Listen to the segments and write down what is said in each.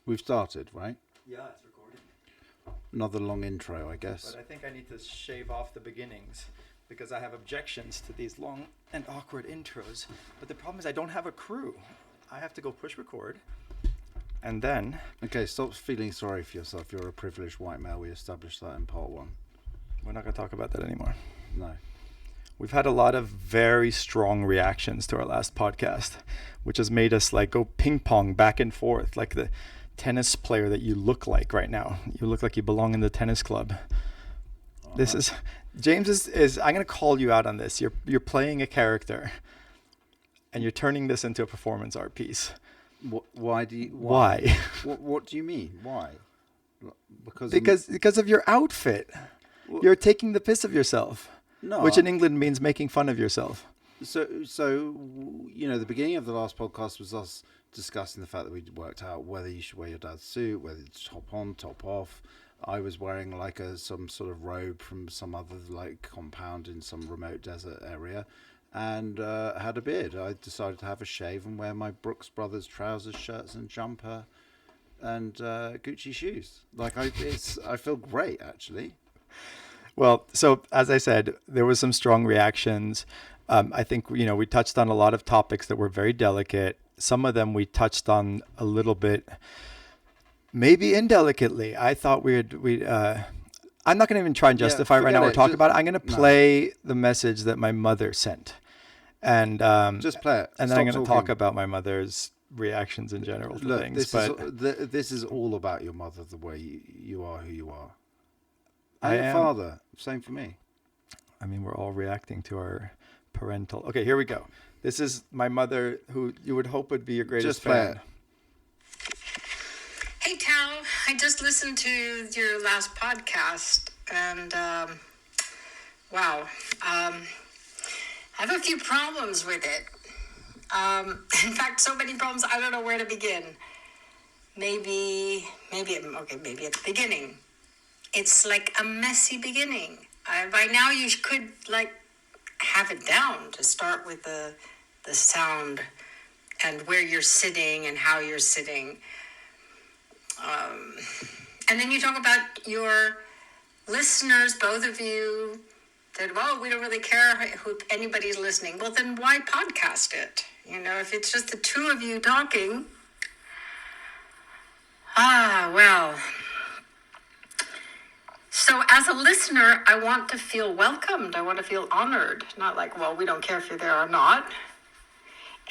We've started, right? Yeah, it's recording. Another long intro, I guess. But I think I need to shave off the beginnings because I have objections to these long and awkward intros. But the problem is I don't have a crew. I have to go push record. And then... Okay, stop feeling sorry for yourself. You're a privileged white male. We established that in part one. We're not going to talk about that anymore. No. We've had a lot of very strong reactions to our last podcast, which has made us like go ping pong back and forth like the tennis player that you look like right now. You look like you belong in the tennis club. This is James is I'm going to call you out on this. You're playing a character and you're turning this into a performance art piece. Why do you... Why? What do you mean? Why? Because of your outfit. You're taking the piss of yourself. No. Which in England means making fun of yourself. So you know, the beginning of the last podcast was us discussing the fact that we'd worked out whether you should wear your dad's suit, whether it's top on, top off. I was wearing like some sort of robe from some other like compound in some remote desert area, and had a beard. I decided to have a shave and wear my Brooks Brothers trousers, shirts, and jumper, and Gucci shoes. Like I feel great actually. Well, so as I said, there was some strong reactions. I think, you know, we touched on a lot of topics that were very delicate. Some of them we touched on a little bit, maybe indelicately. I thought I'm not going to even try and justify right now or talk about it. I'm going to play the message that my mother sent. And just play it. And then I'm going to talk about my mother's reactions in general to things. This is all about your mother, the way you are who you are. And I your am. father, same for me. I mean, we're all reacting to our parental... Okay, here we go. This is my mother, who you would hope would be your greatest fan. Hey, Tao. I just listened to your last podcast, and wow. I have a few problems with it. In fact, so many problems, I don't know where to begin. Maybe at the beginning. It's like a messy beginning. By now, you could like have it down to start with the sound and where you're sitting and how you're sitting. And then you talk about your listeners, both of you, that, well, we don't really care who anybody's listening. Well, then why podcast it? You know, if it's just the two of you talking. Well. So as a listener, I want to feel welcomed. I want to feel honored. Not like, well, we don't care if you're there or not.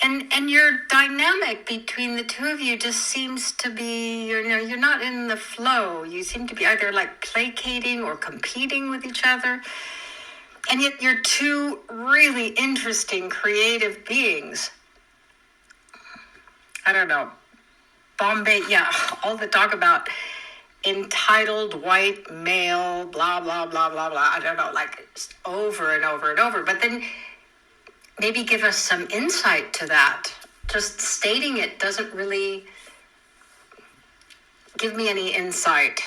And your dynamic between the two of you just seems to be, you know, you're not in the flow. You seem to be either like placating or competing with each other. And yet you're two really interesting, creative beings. I don't know. Bombay, yeah, all the talk about entitled white male, blah, blah, blah, blah, blah. I don't know, like over and over and over. But then maybe give us some insight to that. Just stating it doesn't really give me any insight.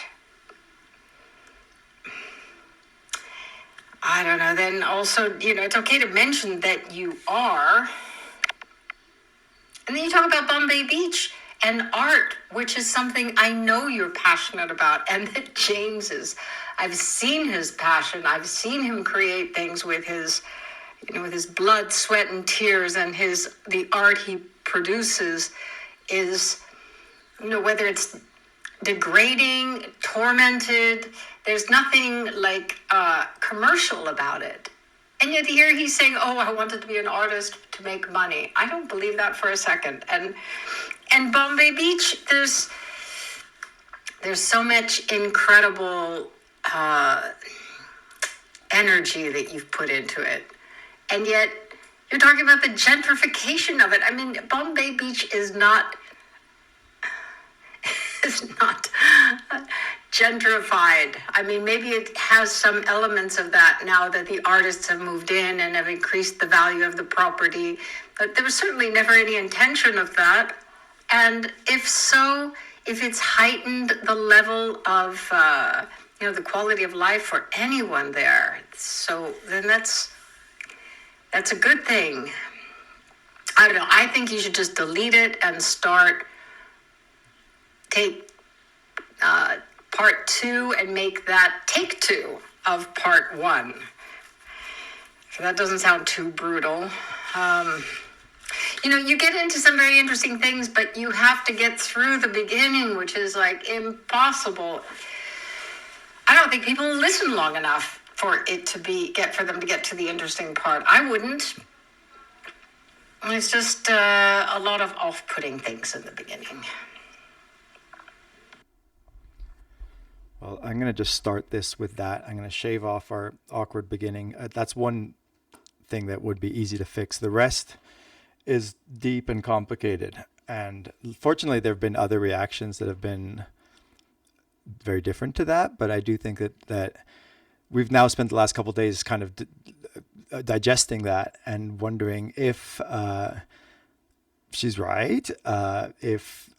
I don't know. Then also, you know, it's okay to mention that you are. And then you talk about Bombay Beach and art, which is something I know you're passionate about, and that James is. I've seen his passion. I've seen him create things with his, you know, with his blood, sweat, and tears, and the art he produces is, you know, whether it's degrading, tormented, there's nothing like commercial about it. And yet here he's saying, oh, I wanted to be an artist to make money. I don't believe that for a second. And Bombay Beach, there's so much incredible energy that you've put into it. And yet you're talking about the gentrification of it. I mean, Bombay Beach is not gentrified. I mean, maybe it has some elements of that now that the artists have moved in and have increased the value of the property. But there was certainly never any intention of that. And if so, if it's heightened the level of, you know, the quality of life for anyone there, so then that's a good thing. I don't know. I think you should just delete it and start take part 2 and make that take 2 of part 1. So that doesn't sound too brutal. You get into some very interesting things, but you have to get through the beginning, which is like impossible. I don't think people listen long enough for it to for them to get to the interesting part. I wouldn't. It's just a lot of off-putting things in the beginning. Well, I'm going to just start this with that. I'm going to shave off our awkward beginning. That's one thing that would be easy to fix. The rest is deep and complicated. And fortunately, there have been other reactions that have been very different to that. But I do think that we've now spent the last couple of days kind of digesting that and wondering if she's right, if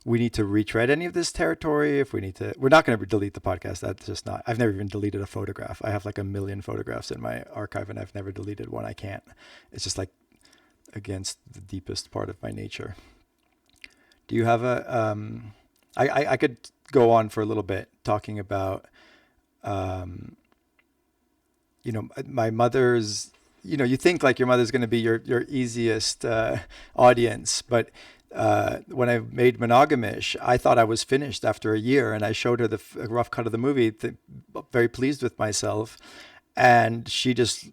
we need to retread any of this territory, if we need to. We're not going to delete the podcast. That's just not. I've never even deleted a photograph. I have like 1 million photographs in my archive, and I've never deleted one. I can't. It's just like against the deepest part of my nature. Do you have a? I could go on for a little bit talking about, my mother's. You think like your mother's going to be your easiest audience, but when I made Monogamish, I thought I was finished after a year, and I showed her the rough cut of the movie, very pleased with myself. And she just,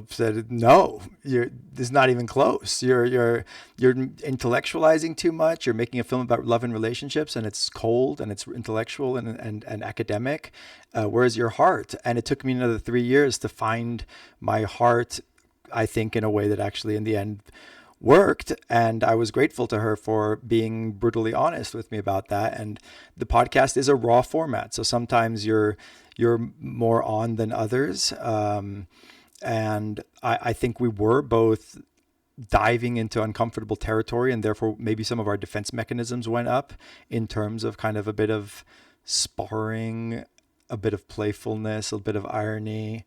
said, no, this is not even close. You're intellectualizing too much. You're making a film about love and relationships, and it's cold and it's intellectual and academic. Where's your heart? And it took me another 3 years to find my heart, I think, in a way that actually in the end worked. And I was grateful to her for being brutally honest with me about that. And the podcast is a raw format. So sometimes you're more on than others. And I think we were both diving into uncomfortable territory, and therefore maybe some of our defense mechanisms went up in terms of kind of a bit of sparring, a bit of playfulness, a bit of irony,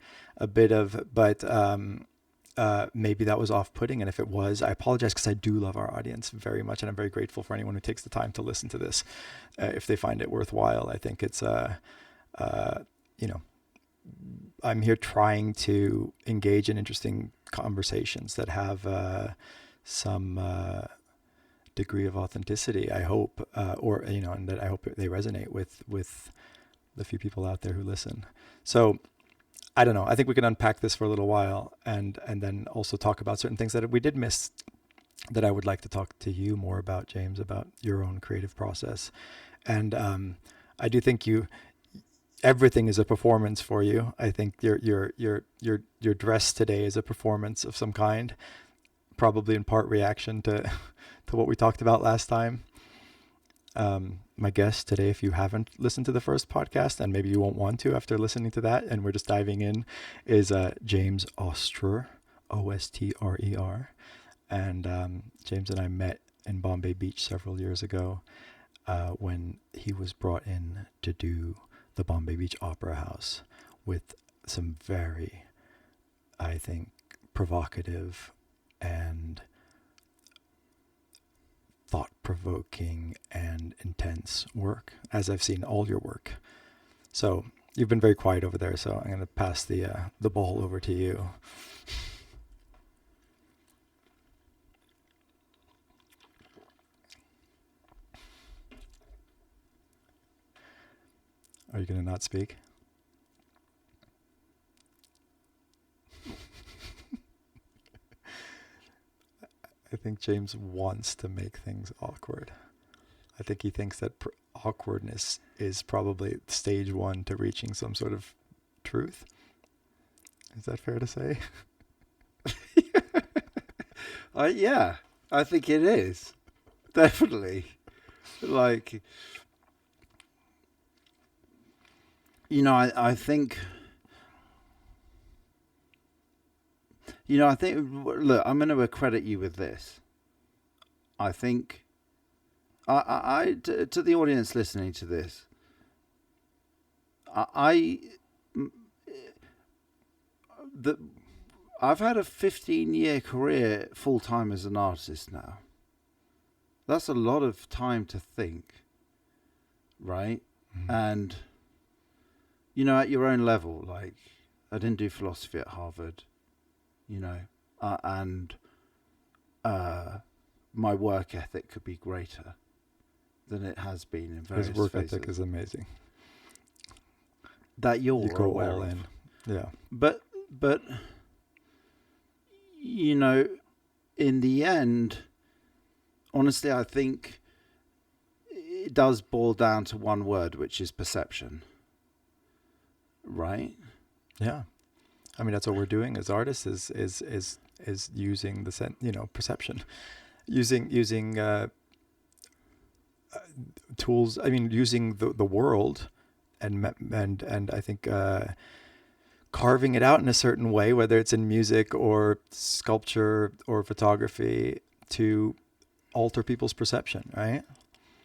maybe that was off-putting. And if it was, I apologize, because I do love our audience very much. And I'm very grateful for anyone who takes the time to listen to this. If they find it worthwhile, I think it's, I'm here trying to engage in interesting conversations that have some degree of authenticity, I hope, and that I hope they resonate with the few people out there who listen. So I don't know. I think we can unpack this for a little while and then also talk about certain things that we did miss that I would like to talk to you more about, James, about your own creative process. And I do think everything is a performance for you. I think your dress today is a performance of some kind, probably in part reaction to what we talked about last time. My guest today, if you haven't listened to the first podcast, and maybe you won't want to after listening to that, and we're just diving in, is James Ostrer, Ostrer. And James and I met in Bombay Beach several years ago when he was brought in to do the Bombay Beach Opera House with some very, I think, provocative and thought-provoking and intense work, as I've seen all your work. So you've been very quiet over there, so I'm going to pass the ball over to you. Are you going to not speak? I think James wants to make things awkward. I think he thinks that awkwardness is probably stage 1 to reaching some sort of truth. Is that fair to say? Yeah, I think it is. Definitely. Like, I think... look, I'm going to accredit you with this. I think, to the audience listening to this, I've had a 15-year career full-time as an artist now. That's a lot of time to think, right? Mm-hmm. And, at your own level, like, I didn't do philosophy at Harvard, and my work ethic could be greater than it has been in various His work phases. ethic is amazing. That you're You go aware all of. in. Yeah. But in the end, honestly, I think it does boil down to one word, which is perception. Right? Yeah. I mean, that's what we're doing as artists is using the perception, using tools. I mean, using the world and I think carving it out in a certain way, whether it's in music or sculpture or photography, to alter people's perception, right?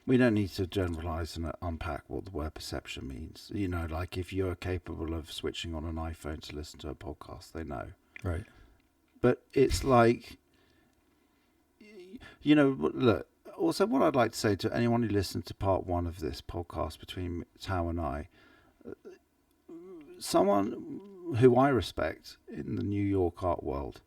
We don't need to generalize and unpack what the word perception means. Like if you're capable of switching on an iPhone to listen to a podcast, they know. Right. But it's like, look, also what I'd like to say to anyone who listened to part 1 of this podcast between Tao and I, someone who I respect in the New York art world,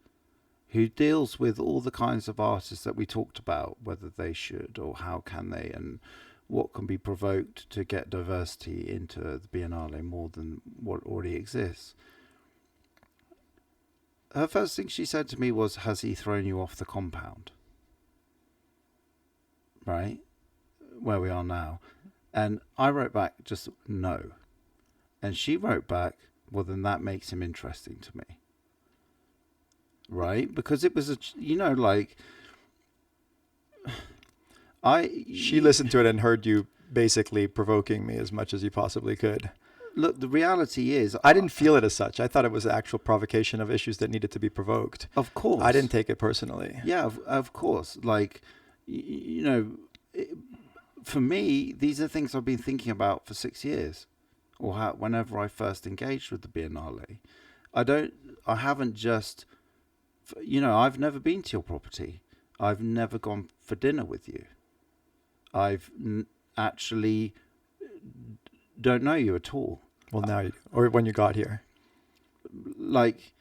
who deals with all the kinds of artists that we talked about, whether they should or how can they, and what can be provoked to get diversity into the Biennale more than what already exists. Her first thing she said to me was, has he thrown you off the compound? Right? Where we are now. And I wrote back just no. And she wrote back, well, then that makes him interesting to me. Right? Because it was she listened to it and heard you basically provoking me as much as you possibly could. Look, the reality is, I didn't feel it as such. I thought it was actual provocation of issues that needed to be provoked. Of course. I didn't take it personally. Yeah, of course. Like, for me, these are things I've been thinking about for 6 years, or whenever I first engaged with the Biennale. I haven't just, I've never been to your property. I've never gone for dinner with you. I've actually don't know you at all. Well, now you do. Or when you got here. Like,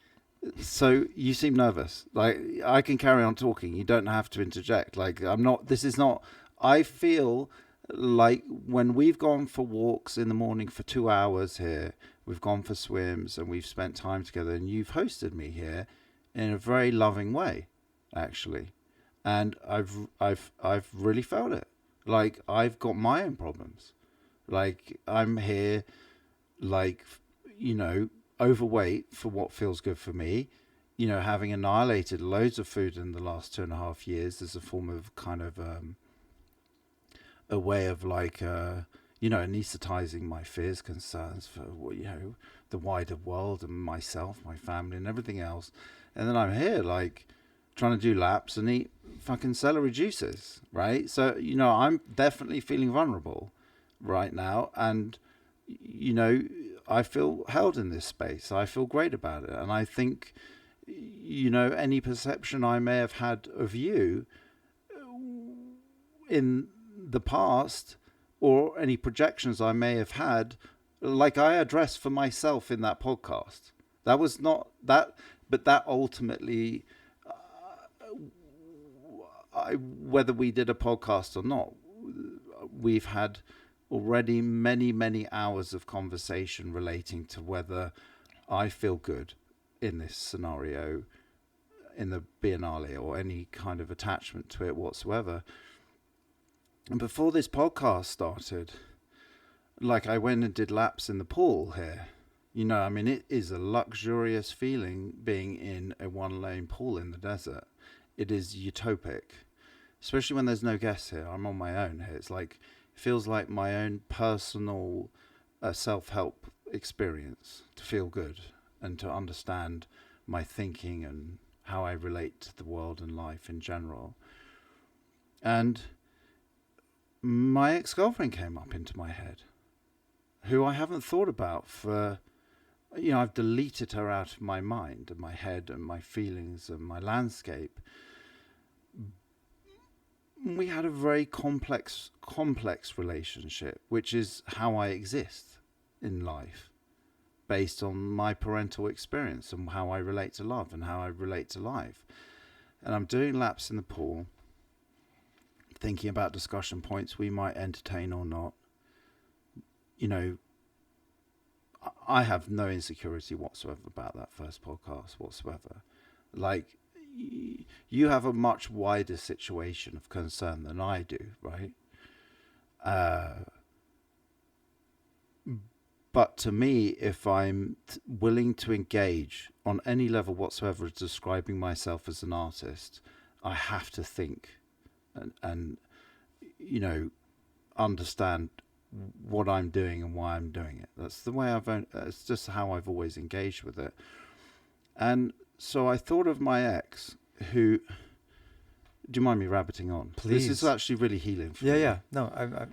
so you seem nervous. Like, I can carry on talking. You don't have to interject. Like, I feel like when we've gone for walks in the morning for 2 hours here, we've gone for swims and we've spent time together, and you've hosted me here in a very loving way, actually. And I've really felt it. Like, I've got my own problems. Like, I'm here, like, overweight for what feels good for me, having annihilated loads of food in the last 2.5 years as a form of kind of a way of like, anesthetizing my fears, concerns for, the wider world and myself, my family and everything else. And then I'm here, like, trying to do laps and eat fucking celery juices, right? So, I'm definitely feeling vulnerable right now. And, I feel held in this space. I feel great about it. And I think, any perception I may have had of you in the past, or any projections I may have had, like I addressed for myself in that podcast. That was not that, but that ultimately, whether we did a podcast or not, we've had already many, many hours of conversation relating to whether I feel good in this scenario, in the Biennale, or any kind of attachment to it whatsoever. And before this podcast started, like, I went and did laps in the pool here. It is a luxurious feeling being in a 1-lane pool in the desert. It is utopic, especially when there's no guests here. I'm on my own here. It's like, it feels like my own personal self-help experience to feel good and to understand my thinking and how I relate to the world and life in general. And my ex-girlfriend came up into my head, who I haven't thought about for, I've deleted her out of my mind and my head and my feelings and my landscape. we had a very complex relationship, which is how I exist in life, based on my parental experience and how I relate to love and how I relate to life. And I'm doing laps in the pool, thinking about discussion points we might entertain or not. You know, I have no insecurity whatsoever about that first podcast whatsoever. Like, you have a much wider situation of concern than I do, right? But to me, if I'm willing to engage on any level whatsoever describing myself as an artist, I have to think and you know, understand what I'm doing and why I'm doing it. That's the way it's just how I've always engaged with it. And so I thought of my ex, who, do you mind me rabbiting on? Please. This is actually really healing for me. Yeah. No, I.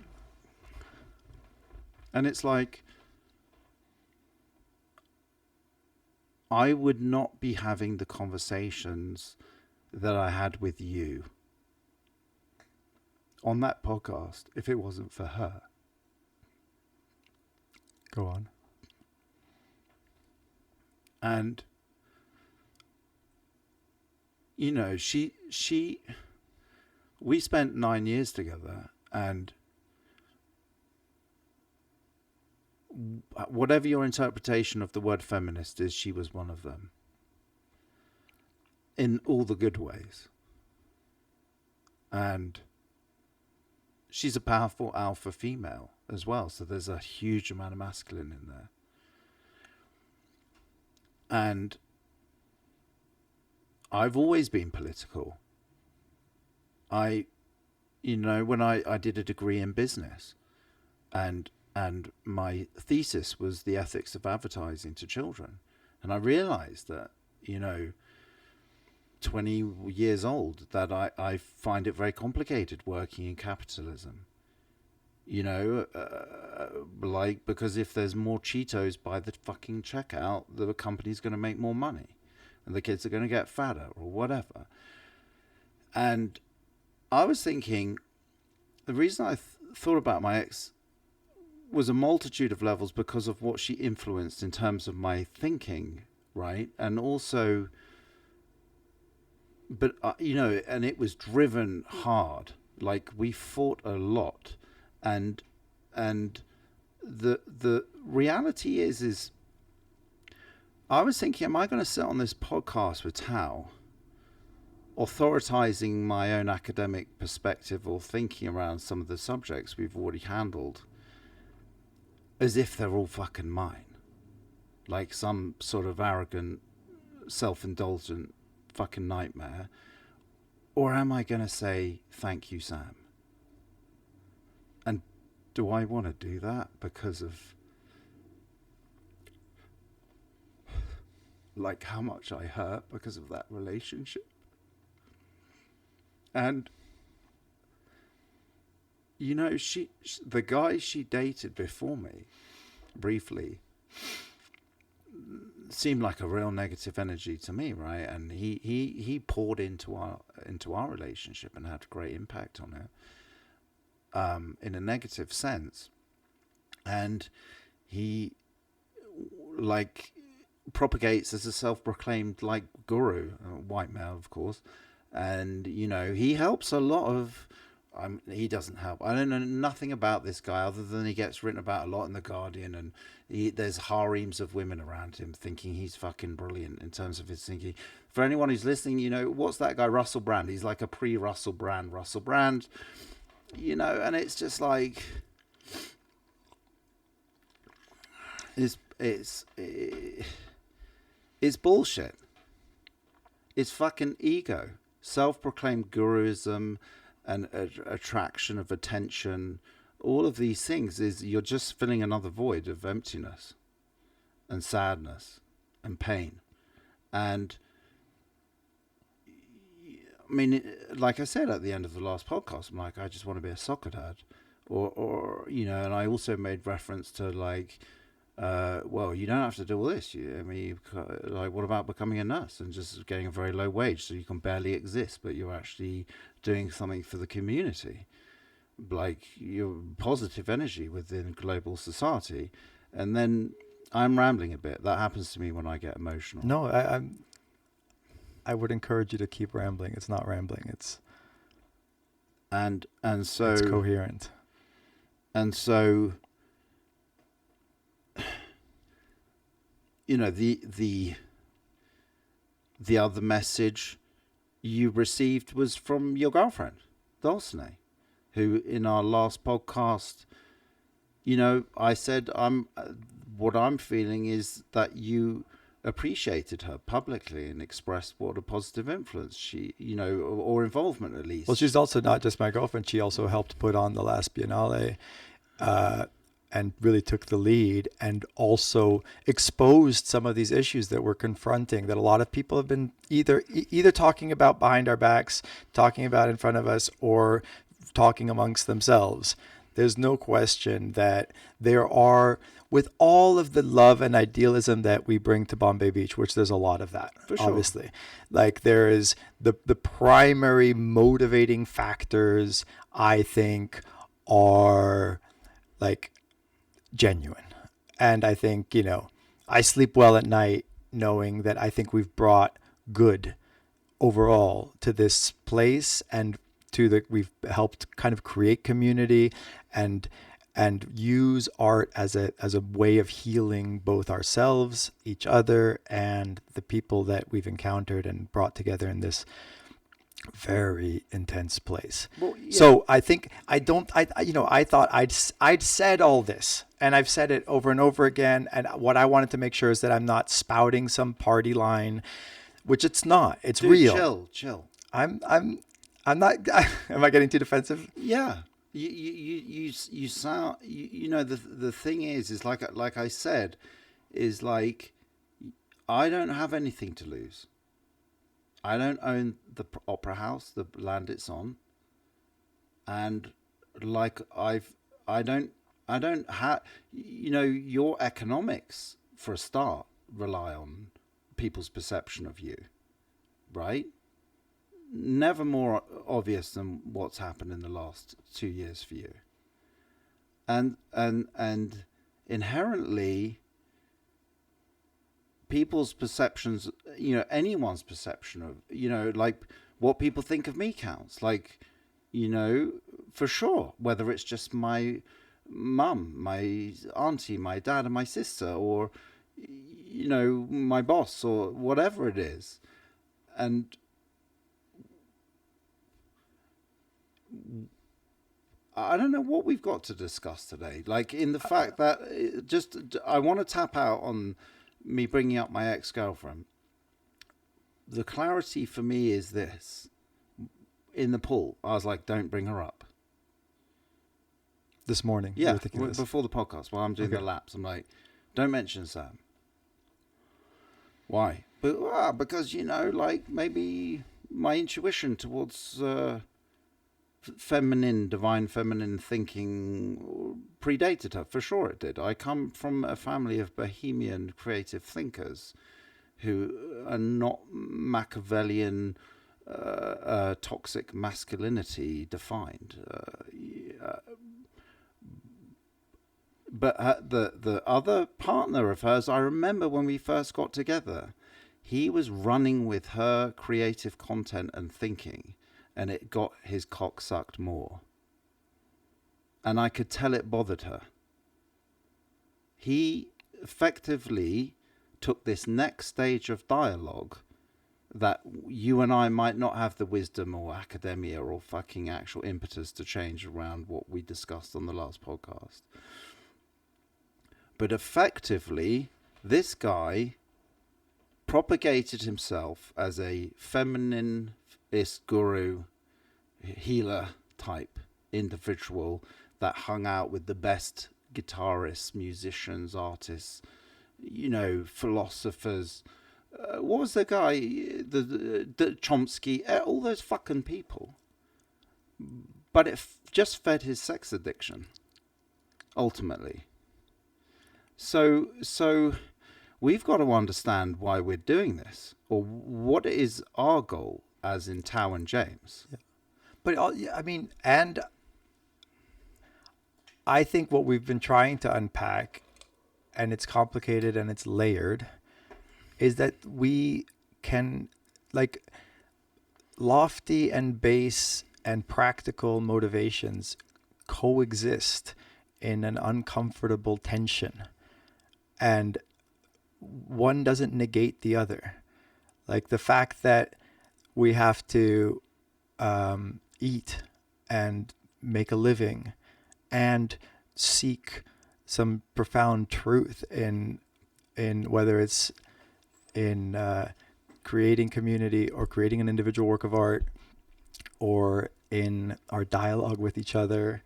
And it's like, I would not be having the conversations that I had with you on that podcast if it wasn't for her. Go on. And, you know, we spent 9 years together, and whatever your interpretation of the word feminist is, she was one of them. In all the good ways. And she's a powerful alpha female as well, so there's a huge amount of masculine in there. And I've always been political. When I did a degree in business, and my thesis was the ethics of advertising to children, and I realized that, 20 years old, that I find it very complicated working in capitalism. Because if there's more Cheetos by the fucking checkout, the company's going to make more money and the kids are going to get fatter or whatever. And I was thinking, the reason I thought about my ex was a multitude of levels because of what she influenced in terms of my thinking, right? And also, but and it was driven hard. Like, we fought a lot, and the reality is I was thinking, am I going to sit on this podcast with Tao, authorizing my own academic perspective or thinking around some of the subjects we've already handled, as if they're all fucking mine, like some sort of arrogant, self-indulgent fucking nightmare? Or am I going to say, thank you, Sam? And do I want to do that because of like how much I hurt because of that relationship? And the guy she dated before me, briefly, seemed like a real negative energy to me, right? And he poured into our relationship and had a great impact on it, in a negative sense. And he propagates as a self-proclaimed guru, white male, of course. And he helps a lot of. He doesn't help. I don't know nothing about this guy other than he gets written about a lot in The Guardian, and there's harems of women around him thinking he's fucking brilliant in terms of his thinking. For anyone who's listening, what's that guy, Russell Brand? He's like a pre-Russell Brand. And it's just like, it's bullshit. It's fucking ego, self-proclaimed guruism, and attraction of attention. All of these things is you're just filling another void of emptiness and sadness and pain. And I mean, like I said at the end of the last podcast, I'm like, I just want to be a soccer dad, or and I also made reference to well, you don't have to do all this. Like, what about becoming a nurse and just getting a very low wage so you can barely exist, but you're actually doing something for the community, like your positive energy within global society. And then I'm rambling a bit. That happens to me when I get emotional. No, I would encourage you to keep rambling. It's not rambling. It's so it's coherent. And so, the other message you received was from your girlfriend, Dulcinea, who in our last podcast, I said what I'm feeling is that you appreciated her publicly and expressed what a positive influence she, or involvement at least. Well, she's also not just my girlfriend. She also helped put on the last Biennale, and really took the lead, and also exposed some of these issues that we're confronting, that a lot of people have been either talking about behind our backs, talking about in front of us, or talking amongst themselves. There's no question that there are, with all of the love and idealism that we bring to Bombay Beach, which there's a lot of that, for sure. Obviously. Like, there is the primary motivating factors, I think, are like genuine. And I think, I sleep well at night knowing that I think we've brought good overall to this place, and we've helped kind of create community and use art as a way of healing both ourselves, each other, and the people that we've encountered and brought together in this very intense place. Well, yeah. So I think I thought I'd said all this, and I've said it over and over again. And what I wanted to make sure is that I'm not spouting some party line, which it's not. It's Dude, real. Chill. I'm not. Am I getting too defensive? Yeah. You sound. The thing is like I said, is like, I don't have anything to lose. I don't own the opera house, the land it's on, and like I don't have, your economics for a start rely on people's perception of you, right? Never more obvious than what's happened in the last 2 years for you, and inherently, people's perceptions, anyone's perception of, like, what people think of me counts. Like, for sure, whether it's just my mum, my auntie, my dad, and my sister, or, my boss, or whatever it is. And I don't know what we've got to discuss today. Like, in the fact that I want to tap out on me bringing up my ex-girlfriend. The clarity for me is this. In the pool, I was like, don't bring her up. This morning? Yeah, before the podcast, while I'm doing the laps, I'm like, don't mention Sam. Why? Because, like, maybe my intuition towards divine feminine thinking predated her. For sure it did. I come from a family of bohemian creative thinkers who are not Machiavellian toxic masculinity defined. But the other partner of hers, I remember when we first got together, he was running with her creative content and thinking, and it got his cock sucked more. And I could tell it bothered her. He effectively took this next stage of dialogue that you and I might not have the wisdom or academia or fucking actual impetus to change around what we discussed on the last podcast. But effectively, this guy propagated himself as a feminist guru, healer type individual that hung out with the best guitarists, musicians, artists, philosophers. What was the guy? The Chomsky, all those fucking people. But it just fed his sex addiction, ultimately. So we've got to understand why we're doing this, or what is our goal, as in Tao and James. Yeah. But I mean, and I think what we've been trying to unpack, and it's complicated and it's layered, is that we can, like, lofty and base and practical motivations coexist in an uncomfortable tension, and one doesn't negate the other. Like the fact that we have to eat and make a living and seek some profound truth in whether it's in creating community or creating an individual work of art or in our dialogue with each other.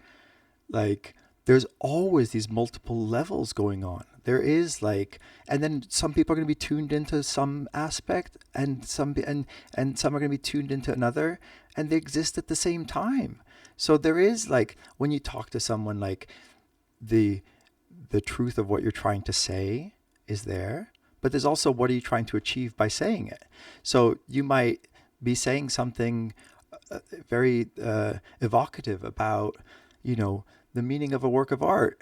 Like there's always these multiple levels going on. There is like, and then some people are going to be tuned into some aspect and some are going to be tuned into another, and they exist at the same time. So there is like, when you talk to someone, like the truth of what you're trying to say is there, but there's also what are you trying to achieve by saying it. So you might be saying something very evocative about, the meaning of a work of art.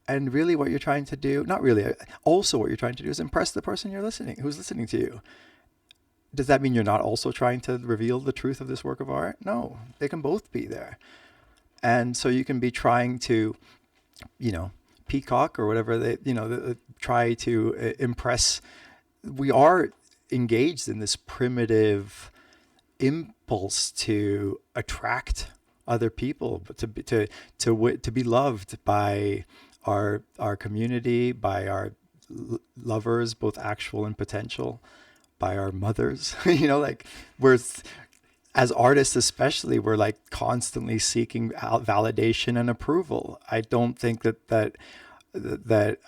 And really what you're trying to do, not really, also what you're trying to do is impress the person who's listening to you. Does that mean you're not also trying to reveal the truth of this work of art? No, they can both be there. And so you can be trying to, peacock or whatever try to impress. We are engaged in this primitive impulse to attract other people, but to be loved by our community, by our lovers, both actual and potential, by our mothers. Like we're, as artists especially, we're like constantly seeking out validation and approval. I don't think that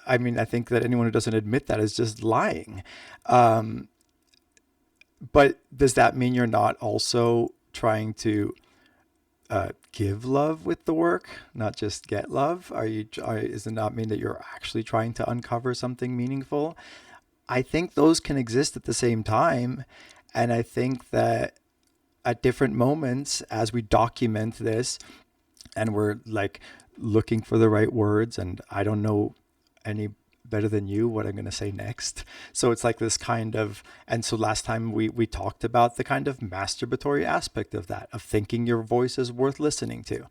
I mean, I think that anyone who doesn't admit that is just lying. But does that mean you're not also trying to give love with the work, not just get love? Does it not mean that you're actually trying to uncover something meaningful? I think those can exist at the same time. And I think that at different moments, as we document this and we're like looking for the right words, and I don't know any better than you what I'm going to say next. So it's like this kind of, and so last time we talked about the kind of masturbatory aspect of that, of thinking your voice is worth listening to.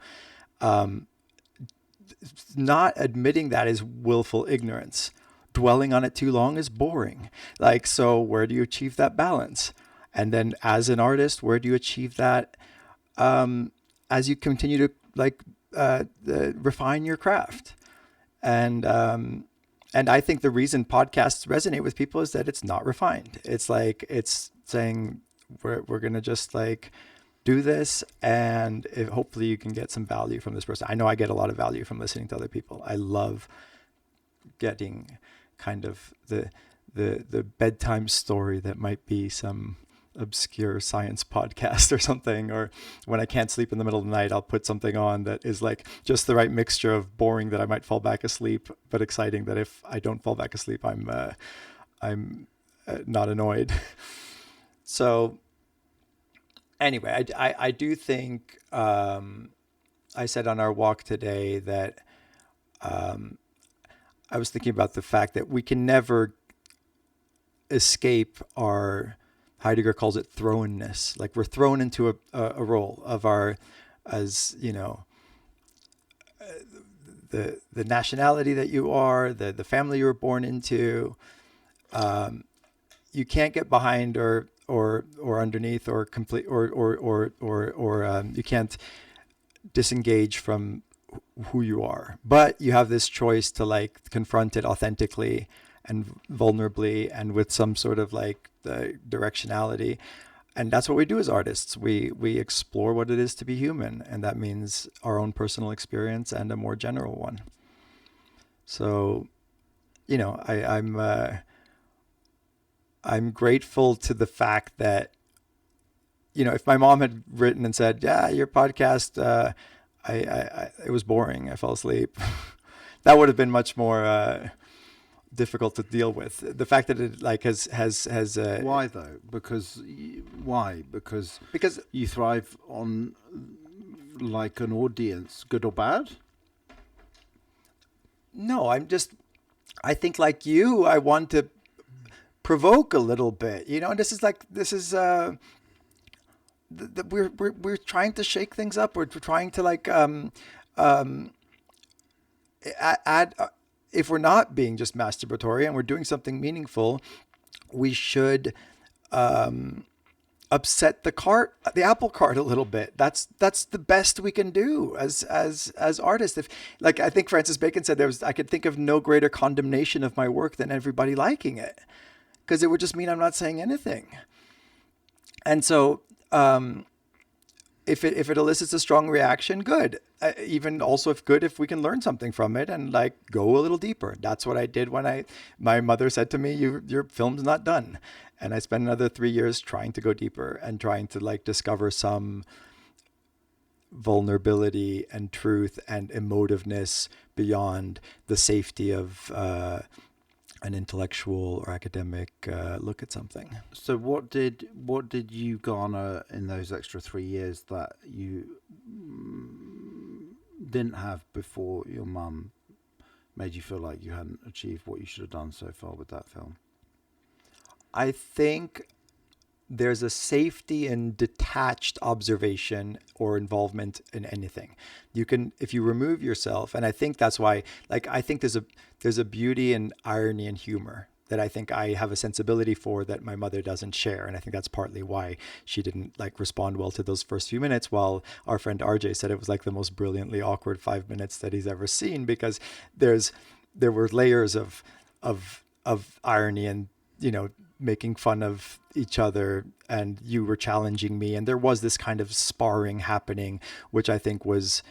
Not admitting that is willful ignorance. Dwelling on it too long is boring. Like, so where do you achieve that balance? And then as an artist, where do you achieve that as you continue to refine your craft? And I think the reason podcasts resonate with people is that it's not refined. It's like, it's saying we're going to just like do this, and hopefully you can get some value from this person. I know I get a lot of value from listening to other people. I love getting kind of the bedtime story that might be some obscure science podcast or something, or when I can't sleep in the middle of the night, I'll put something on that is like just the right mixture of boring that I might fall back asleep, but exciting that if I don't fall back asleep, I'm not annoyed. So anyway, I do think I said on our walk today that I was thinking about the fact that we can never escape our, Heidegger calls it thrownness. Like we're thrown into a role of our, as the nationality that you are, the family you were born into. You can't get behind or underneath or complete or you can't disengage from who you are. But you have this choice to like confront it authentically and vulnerably and with some sort of like the directionality. And that's what we do as artists. We explore what it is to be human, and that means our own personal experience and a more general one. So, I'm grateful to the fact that, if my mom had written and said, "Yeah, your podcast, it was boring. I fell asleep," that would have been much more difficult to deal with. The fact that it like has Why though? Why? Because you thrive on like an audience, good or bad. No, I think like you, I want to provoke a little bit, you know. And we're trying to shake things up. We're trying to like add. If we're not being just masturbatory and we're doing something meaningful, we should upset the apple cart a little bit. That's the best we can do as artists. If like I think Francis Bacon said, I could think of no greater condemnation of my work than everybody liking it, because it would just mean I'm not saying anything. And so if it elicits a strong reaction, good. Even also if we can learn something from it and like go a little deeper. That's what I did when my mother said to me, your film's not done. And I spent another 3 years trying to go deeper and trying to like discover some vulnerability and truth and emotiveness beyond the safety of an intellectual or academic look at something. So what did you garner in those extra 3 years that you didn't have before your mum made you feel like you hadn't achieved what you should have done so far with that film? I think there's a safety in detached observation or involvement in anything. You can, if you remove yourself, and I think that's why, like, I think there's a beauty in irony and humor that I think I have a sensibility for that my mother doesn't share. And I think that's partly why she didn't like respond well to those first few minutes, while our friend RJ said it was like the most brilliantly awkward 5 minutes that he's ever seen, because there were layers of irony and, you know, making fun of each other, and you were challenging me, and there was this kind of sparring happening, which I think was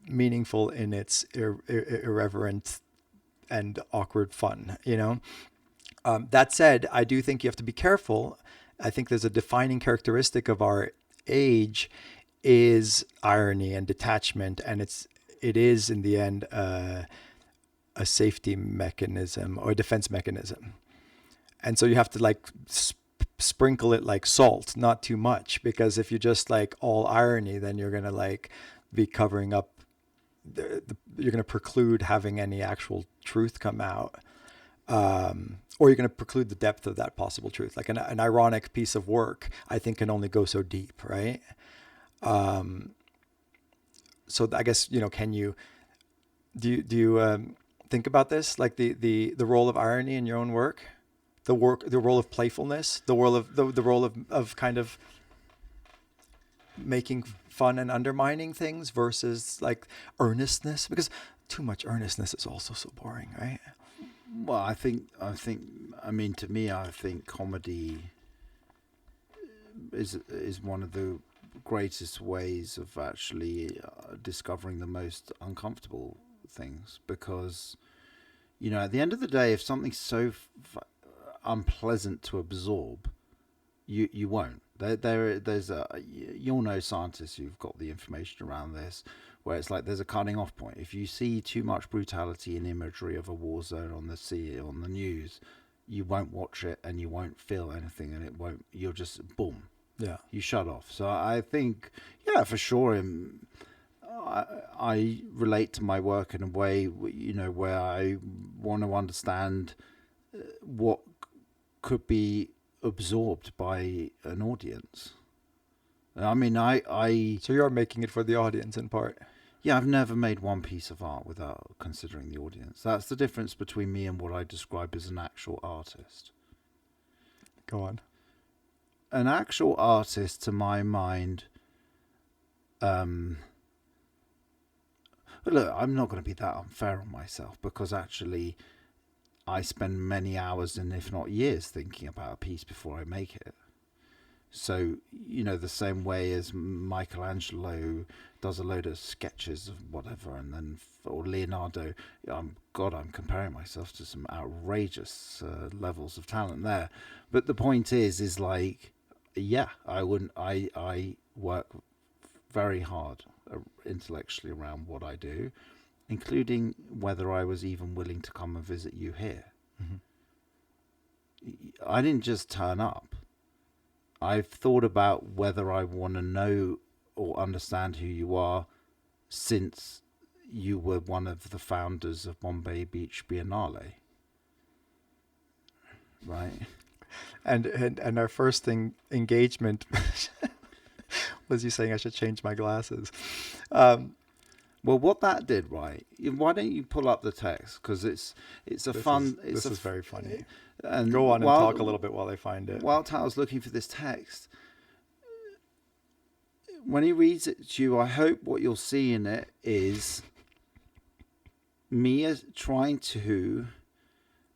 meaningful in its irreverent and awkward fun, you know. That said, I do think you have to be careful. I think there's a defining characteristic of our age is irony and detachment, and it is in the end a safety mechanism or a defense mechanism. And so you have to like sprinkle it like salt, not too much, because if you just like all irony, then you're going to like be covering up you're going to preclude having any actual truth come out. Or you're going to preclude the depth of that possible truth. Like an ironic piece of work, I think, can only go so deep, right? So I guess, you know, do you think about this, like the role of irony in your own work, the role of playfulness, the role of kind of making fun and undermining things versus like earnestness, because too much earnestness is also so boring, right? Well, I mean, to me, I think comedy is one of the greatest ways of actually discovering the most uncomfortable things, because, you know, at the end of the day, if something's so unpleasant to absorb, you won't. You'll know scientists who've got the information around this, where it's like there's a cutting off point. If you see too much brutality and imagery of a war zone on the news, you won't watch it and you won't feel anything, and you'll just boom. Yeah. You shut off. So I think, yeah, for sure, I relate to my work in a way, you know, where I want to understand what could be absorbed by an audience. I mean, So you're making it for the audience in part. Yeah, I've never made one piece of art without considering the audience. That's the difference between me and what I describe as an actual artist. Go on. An actual artist, to my mind, look, I'm not going to be that unfair on myself, because actually I spend many hours and if not years thinking about a piece before I make it. So, you know, the same way as Michelangelo does a load of sketches of whatever, and then, or Leonardo, I'm comparing myself to some outrageous levels of talent there. But the point is like, yeah, I work very hard intellectually around what I do, including whether I was even willing to come and visit you here. I didn't just turn up. I've thought about whether I want to know or understand who you are since you were one of the founders of Bombay Beach Biennale. Right? And our first engagement was you saying I should change my glasses. Well, what that did, right? Why don't you pull up the text? Because it's a fun. This is very funny. And go on and talk a little bit while I find it. While Tal's looking for this text, when he reads it to you, I hope what you'll see in it is me as trying to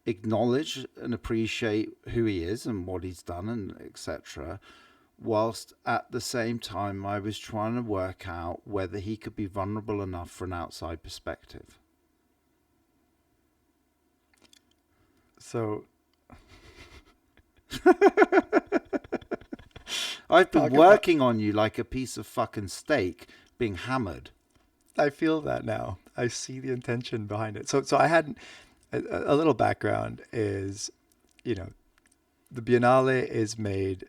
acknowledge and appreciate who he is and what he's done and etc. Whilst at the same time I was trying to work out whether he could be vulnerable enough for an outside perspective. So I've been working on you like a piece of fucking steak being hammered. I feel that now. I see the intention behind it. So I had a little background is, the Biennale is made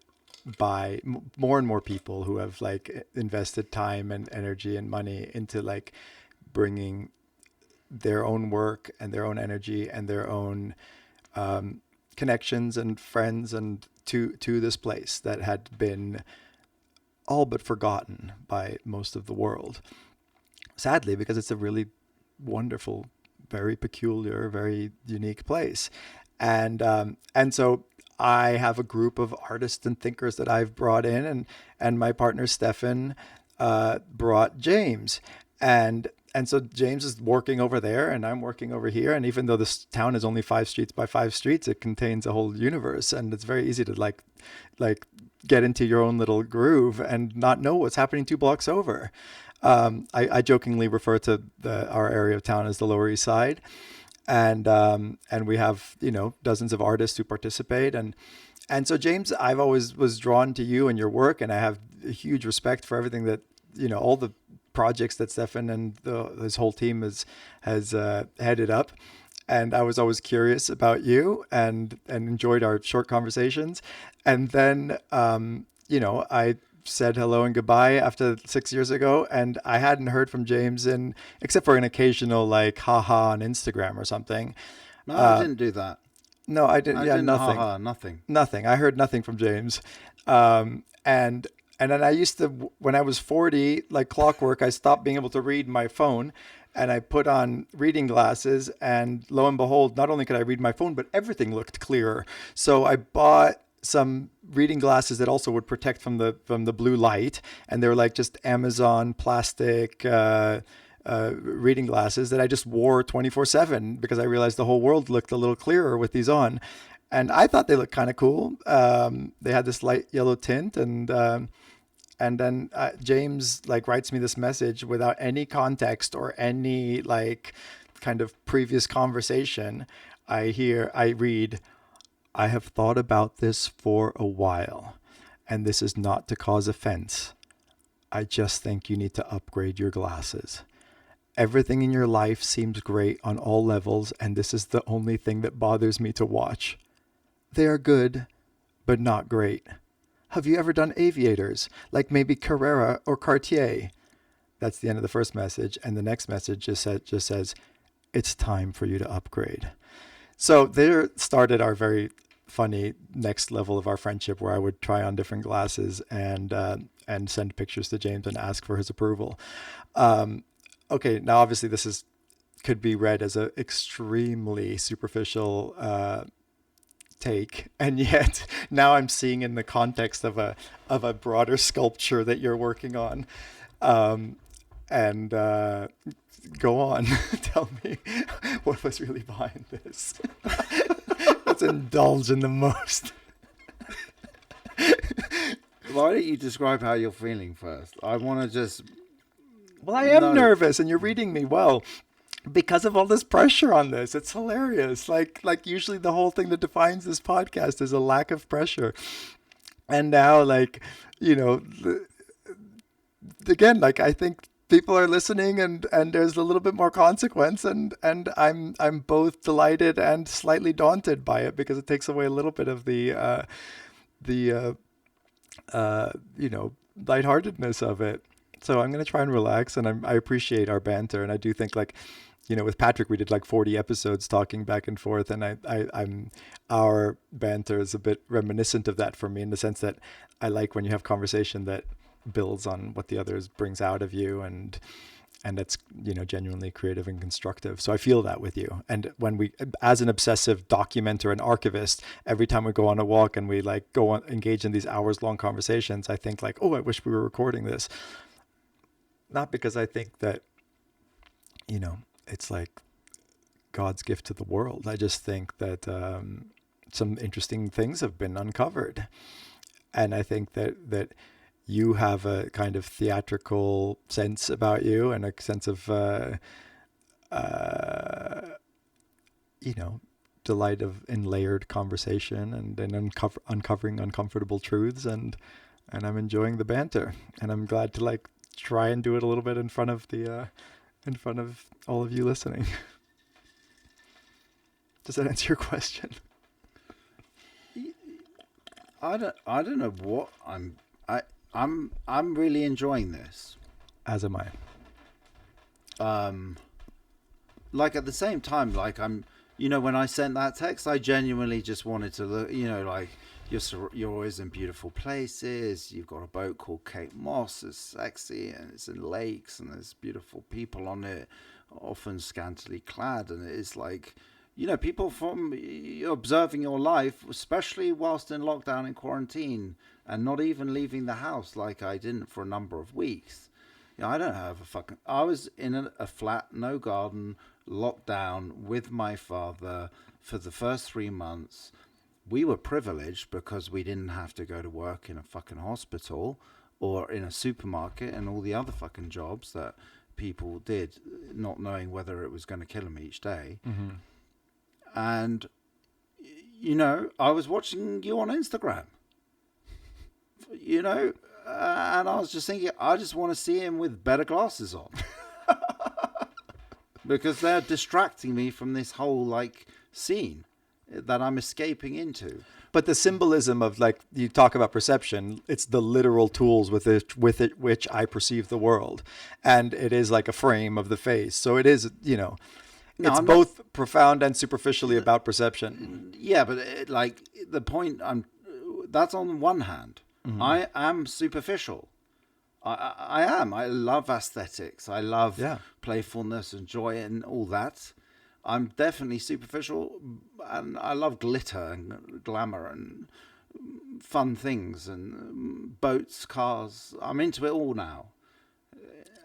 by more and more people who have like invested time and energy and money into like bringing their own work and their own energy and their own connections and friends and to this place that had been all but forgotten by most of the world. Sadly, because it's a really wonderful, very peculiar, very unique place. And so I have a group of artists and thinkers that I've brought in, and my partner Stefan brought James. And so James is working over there and I'm working over here. And even though this town is only 5 streets by 5 streets, it contains a whole universe. And it's very easy to like get into your own little groove and not know what's happening 2 blocks over. I jokingly refer to our area of town as the Lower East Side. And we have, dozens of artists who participate. And so James, I've always was drawn to you and your work, and I have a huge respect for everything that, all the projects that Stefan and his whole team has headed up. And I was always curious about you and enjoyed our short conversations. And then, I said hello and goodbye after 6 years ago, and I hadn't heard from James except for an occasional like haha on Instagram or something. No, I didn't do that. No, I didn't. Nothing. Nothing. I heard nothing from James. And then I used to, when I was 40, like clockwork, I stopped being able to read my phone and I put on reading glasses, and lo and behold, not only could I read my phone, but everything looked clearer. So I bought some reading glasses that also would protect from the blue light, and they were like just Amazon plastic reading glasses that I just wore 24/7 because I realized the whole world looked a little clearer with these on, and I thought they looked kind of cool. They had this light yellow tint, and then James like writes me this message without any context or any like kind of previous conversation. I read, "I have thought about this for a while, and this is not to cause offense. I just think you need to upgrade your glasses. Everything in your life seems great on all levels, and this is the only thing that bothers me to watch. They are good, but not great. Have you ever done aviators, like maybe Carrera or Cartier?" That's the end of the first message, and the next message just says, "It's time for you to upgrade." So there started our very funny next level of our friendship, where I would try on different glasses and send pictures to James and ask for his approval. Okay, now obviously this could be read as an extremely superficial take, and yet now I'm seeing in the context of a broader sculpture that you're working on. Go on, tell me what was really behind this. Let's indulge in the most. Why don't you describe how you're feeling first? I want to just... Well, I am nervous, and you're reading me well because of all this pressure on this. It's hilarious. Like usually the whole thing that defines this podcast is a lack of pressure. And now, again, I think people are listening, and there's a little bit more consequence, and I'm both delighted and slightly daunted by it, because it takes away a little bit of the lightheartedness of it. So I'm going to try and relax, and I appreciate our banter, and I do think, like, with Patrick, we did like 40 episodes talking back and forth, and our banter is a bit reminiscent of that for me, in the sense that I like when you have conversation that builds on what the others brings out of you, and it's genuinely creative and constructive. So I feel that with you. And when we, as an obsessive documenter and archivist, every time we go on a walk and we like engage in these hours-long conversations, I think like, oh, I wish we were recording this. Not because I think that it's like God's gift to the world. I just think that some interesting things have been uncovered. And I think that you have a kind of theatrical sense about you, and a sense of, delight in layered conversation, and uncovering uncomfortable truths. And I'm enjoying the banter, and I'm glad to like try and do it a little bit in front of all of you listening. Does that answer your question? I don't know what I'm really enjoying this. As am I. Like at the same time, like I'm, when I sent that text, I genuinely just wanted to look, like you're always in beautiful places. You've got a boat called Cape Moss. It's sexy, and it's in lakes, and there's beautiful people on it, often scantily clad. And it's like, people from observing your life, especially whilst in lockdown and quarantine, and not even leaving the house like I didn't for a number of weeks. I don't have I was in a flat, no garden, locked down with my father for the first 3 months. We were privileged because we didn't have to go to work in a fucking hospital or in a supermarket and all the other fucking jobs that people did, not knowing whether it was going to kill them each day. Mm-hmm. And, I was watching you on Instagram, and I was just thinking, I just want to see him with better glasses on. Because they're distracting me from this whole, like, scene that I'm escaping into. But the symbolism of, like, you talk about perception, it's the literal tools with which I perceive the world. And it is like a frame of the face. So it is, it's both profound and superficially about perception. Yeah, but the point that's on one hand. Mm-hmm. I am superficial. I am. I love aesthetics. I love playfulness and joy and all that. I'm definitely superficial, and I love glitter and glamour and fun things and boats, cars. I'm into it all now.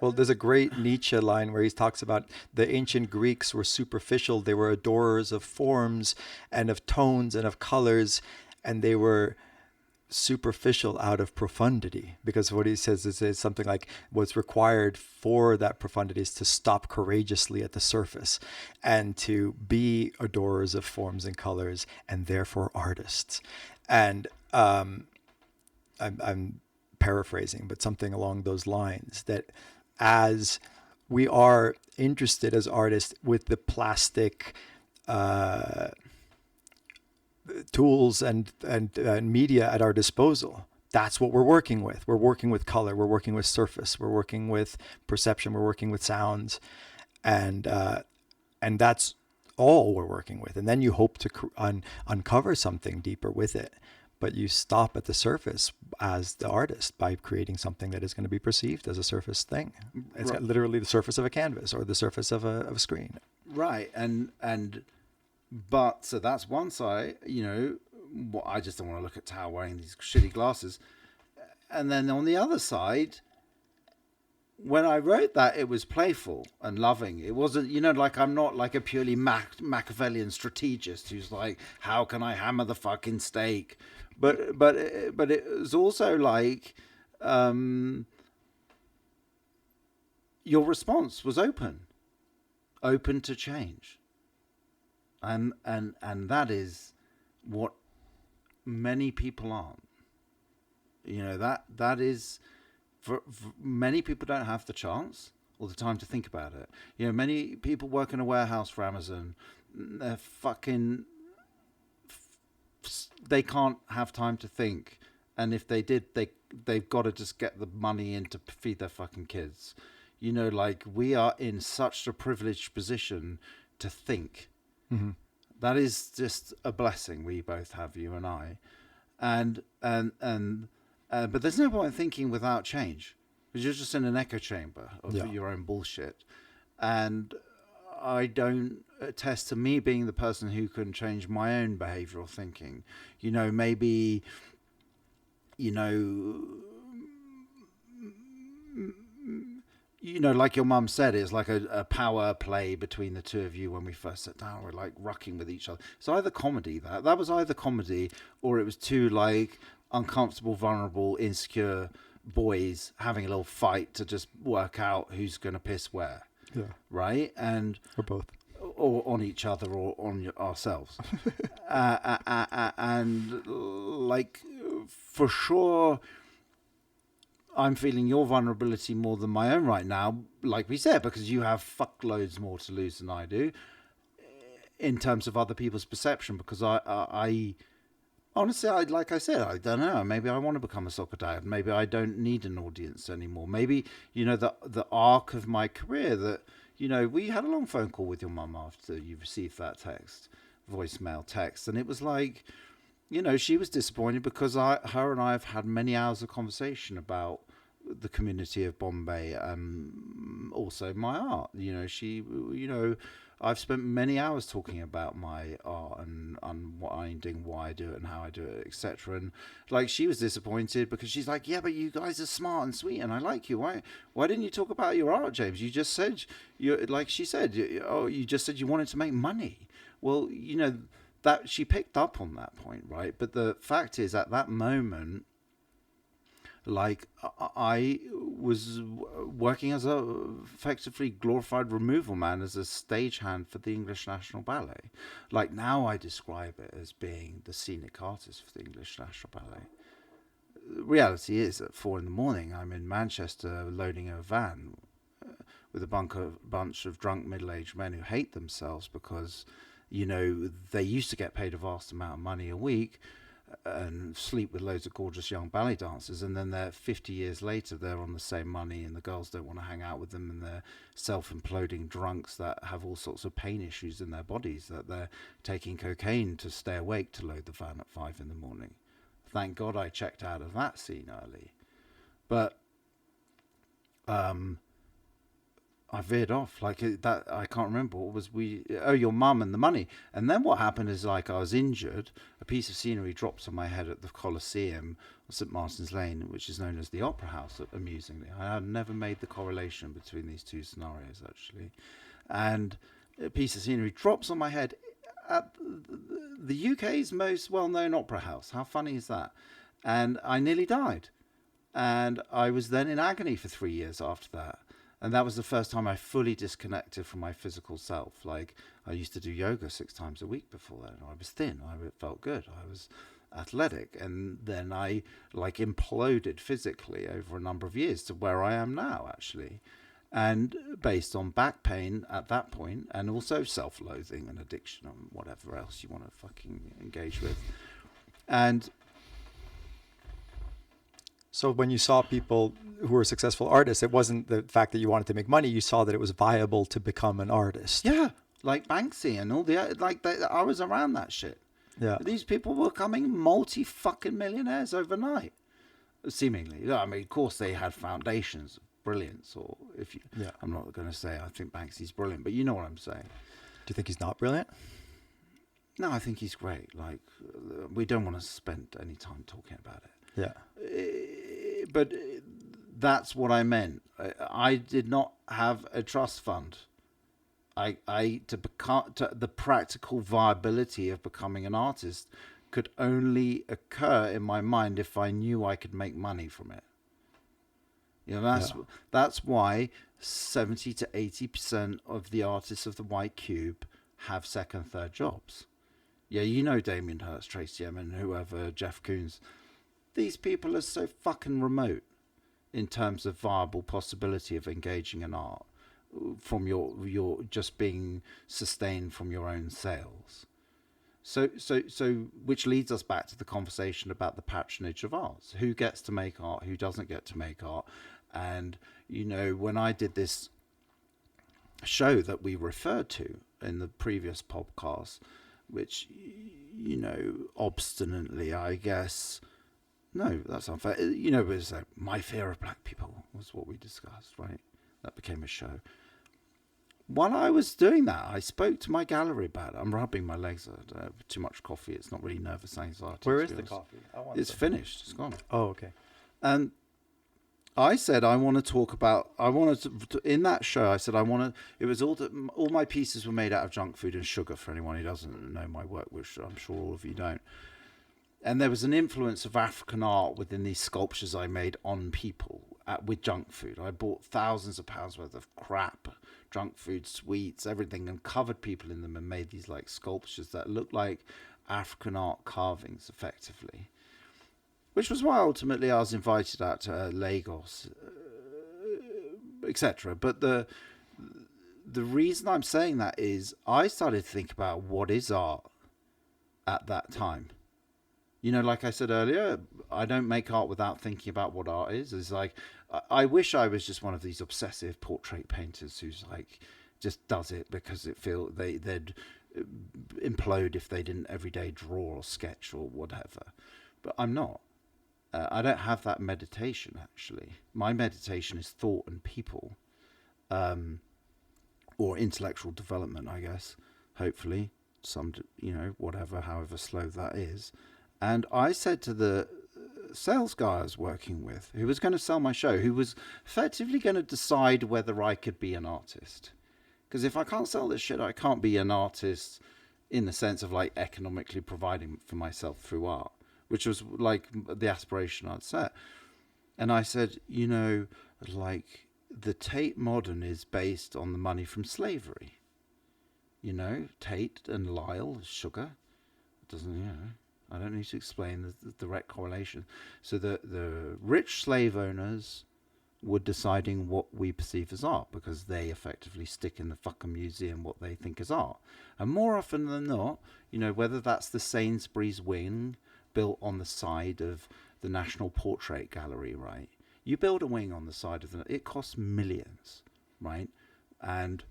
Well, there's a great Nietzsche line where he talks about the ancient Greeks were superficial. They were adorers of forms and of tones and of colors, and they were superficial out of profundity, because what he says is something like what's required for that profundity is to stop courageously at the surface and to be adorers of forms and colors, and therefore artists. And I'm paraphrasing, but something along those lines, that as we are interested as artists with the plastic tools and media at our disposal, that's what we're working with. We're working with color, we're working with surface, we're working with perception, we're working with sounds, and that's all we're working with. And then you hope to uncover something deeper with it, but you stop at the surface as the artist by creating something that is going to be perceived as a surface thing. It's literally the surface of a canvas or the surface of a screen. Right, But so that's one side, I just don't want to look at Tao wearing these shitty glasses. And then on the other side, when I wrote that, it was playful and loving. It wasn't, like I'm not like a purely Machiavellian strategist who's like, how can I hammer the fucking steak? But it was also like, your response was open to change. And that is what many people aren't. That is for many people don't have the chance. or the time to think about it. You know, many people work in a warehouse for Amazon. They're fucking... They can't have time to think. And if they did, they've got to just get the money in to feed their fucking kids. You know, like, we are in such a privileged position to think. Mm-hmm. That is just a blessing we both have, you and I. But there's no point in thinking without change, because you're just in an echo chamber of your own bullshit. And I don't attest to me being the person who can change my own behavioral thinking. You know, maybe, you know, like your mum said, it's like a power play between the two of you when we first sat down. We're like rucking with each other. It's either comedy, that was either comedy, or it was two like uncomfortable, vulnerable, insecure boys having a little fight to just work out who's going to piss where. Yeah. Right? Or both. Or on each other or on ourselves. And like, for sure, I'm feeling your vulnerability more than my own right now, like we said, because you have fuckloads more to lose than I do in terms of other people's perception. Because I honestly, like I said, I don't know. Maybe I want to become a soccer dad. Maybe I don't need an audience anymore. Maybe, you know, the arc of my career that, you know, we had a long phone call with your mum after you received that voicemail text. And it was like, you know, she was disappointed because her and I have had many hours of conversation about the community of Bombay and also my art. You know, I've spent many hours talking about my art and what I'm doing, why I do it and how I do it, etc. And like, she was disappointed because she's like, yeah, but you guys are smart and sweet and I like you. Why didn't you talk about your art, James? You just said, like she said, you just said you wanted to make money. Well, you know, that she picked up on that point, right? But the fact is, at that moment, like, I was working as a effectively glorified removal man, as a stagehand for the English National Ballet. Like, now I describe it as being the scenic artist for the English National Ballet. The reality is, at 4 a.m, I'm in Manchester loading a van with a bunch of drunk middle-aged men who hate themselves because, you know, they used to get paid a vast amount of money a week and sleep with loads of gorgeous young ballet dancers, and then they're 50 years later, they're on the same money and the girls don't want to hang out with them, and they're self-imploding drunks that have all sorts of pain issues in their bodies, that they're taking cocaine to stay awake to load the van at 5 a.m. Thank God I checked out of that scene early. But I veered off like that. I can't remember what was your mum and the money. And then what happened is, like, I was injured. A piece of scenery drops on my head at the Colosseum, St Martin's Lane, which is known as the Opera House, amusingly. I had never made the correlation between these two scenarios, actually. And a piece of scenery drops on my head at the UK's most well-known opera house. How funny is that? And I nearly died. And I was then in agony for 3 years after that. And that was the first time I fully disconnected from my physical self. Like, I used to do yoga 6 times a week before that. I was thin. I felt good. I was athletic. And then I, like, imploded physically over a number of years to where I am now, actually. And based on back pain at that point, and also self-loathing and addiction and whatever else you want to fucking engage with. And so when you saw people who were successful artists, it wasn't the fact that you wanted to make money. You saw that it was viable to become an artist. Yeah, like Banksy and all I was around that shit. Yeah, these people were becoming multi-fucking millionaires overnight, seemingly. I mean, of course, they had foundations of brilliance. Or if you, yeah. I'm not going to say I think Banksy's brilliant, but you know what I'm saying. Do you think he's not brilliant? No, I think he's great. Like, we don't want to spend any time talking about it. Yeah. But that's what I meant. I did not have a trust fund. The practical viability of becoming an artist could only occur in my mind if I knew I could make money from it. You know, that's why 70 to 80% of the artists of the White Cube have second, third jobs. Yeah, you know Damien Hirst, Tracy Emin, whoever, Jeff Koons. These people are so fucking remote in terms of viable possibility of engaging in art. from your just being sustained from your own sales. So which leads us back to the conversation about the patronage of arts. Who gets to make art, who doesn't get to make art. And, when I did this show that we referred to in the previous podcast, which, obstinately, I guess, no, that's unfair. It was like, my fear of black people was what we discussed, right? That became a show. While I was doing that, I spoke to my gallery about it. I'm rubbing my legs. I have too much coffee. It's not really nervous anxiety. Where is the coffee? It's finished. It's gone. Oh, okay. And I said, I want to talk about, in that show, I said, it was all my pieces were made out of junk food and sugar, for anyone who doesn't know my work, which I'm sure all of you don't. And there was an influence of African art within these sculptures I made on people with junk food. I bought thousands of pounds worth of crap, junk food, sweets, everything, and covered people in them and made these like sculptures that looked like African art carvings, effectively. Which was why ultimately I was invited out to Lagos, etc. But the reason I'm saying that is I started to think about what is art at that time. Like I said earlier, I don't make art without thinking about what art is. It's like, I wish I was just one of these obsessive portrait painters who's like, just does it because they'd implode if they didn't every day draw or sketch or whatever. But I'm not. I don't have that meditation, actually. My meditation is thought and people, or intellectual development, I guess, hopefully, however slow that is. And I said to the sales guy I was working with, who was going to sell my show, who was effectively going to decide whether I could be an artist. Because if I can't sell this shit, I can't be an artist in the sense of like economically providing for myself through art, which was like the aspiration I'd set. And I said, like the Tate Modern is based on the money from slavery. Tate and Lyle, sugar. It doesn't, I don't need to explain the direct correlation. So the rich slave owners were deciding what we perceive as art because they effectively stick in the fucking museum what they think is art. And more often than not, whether that's the Sainsbury's wing built on the side of the National Portrait Gallery, right? You build a wing on the side of it costs millions, right? And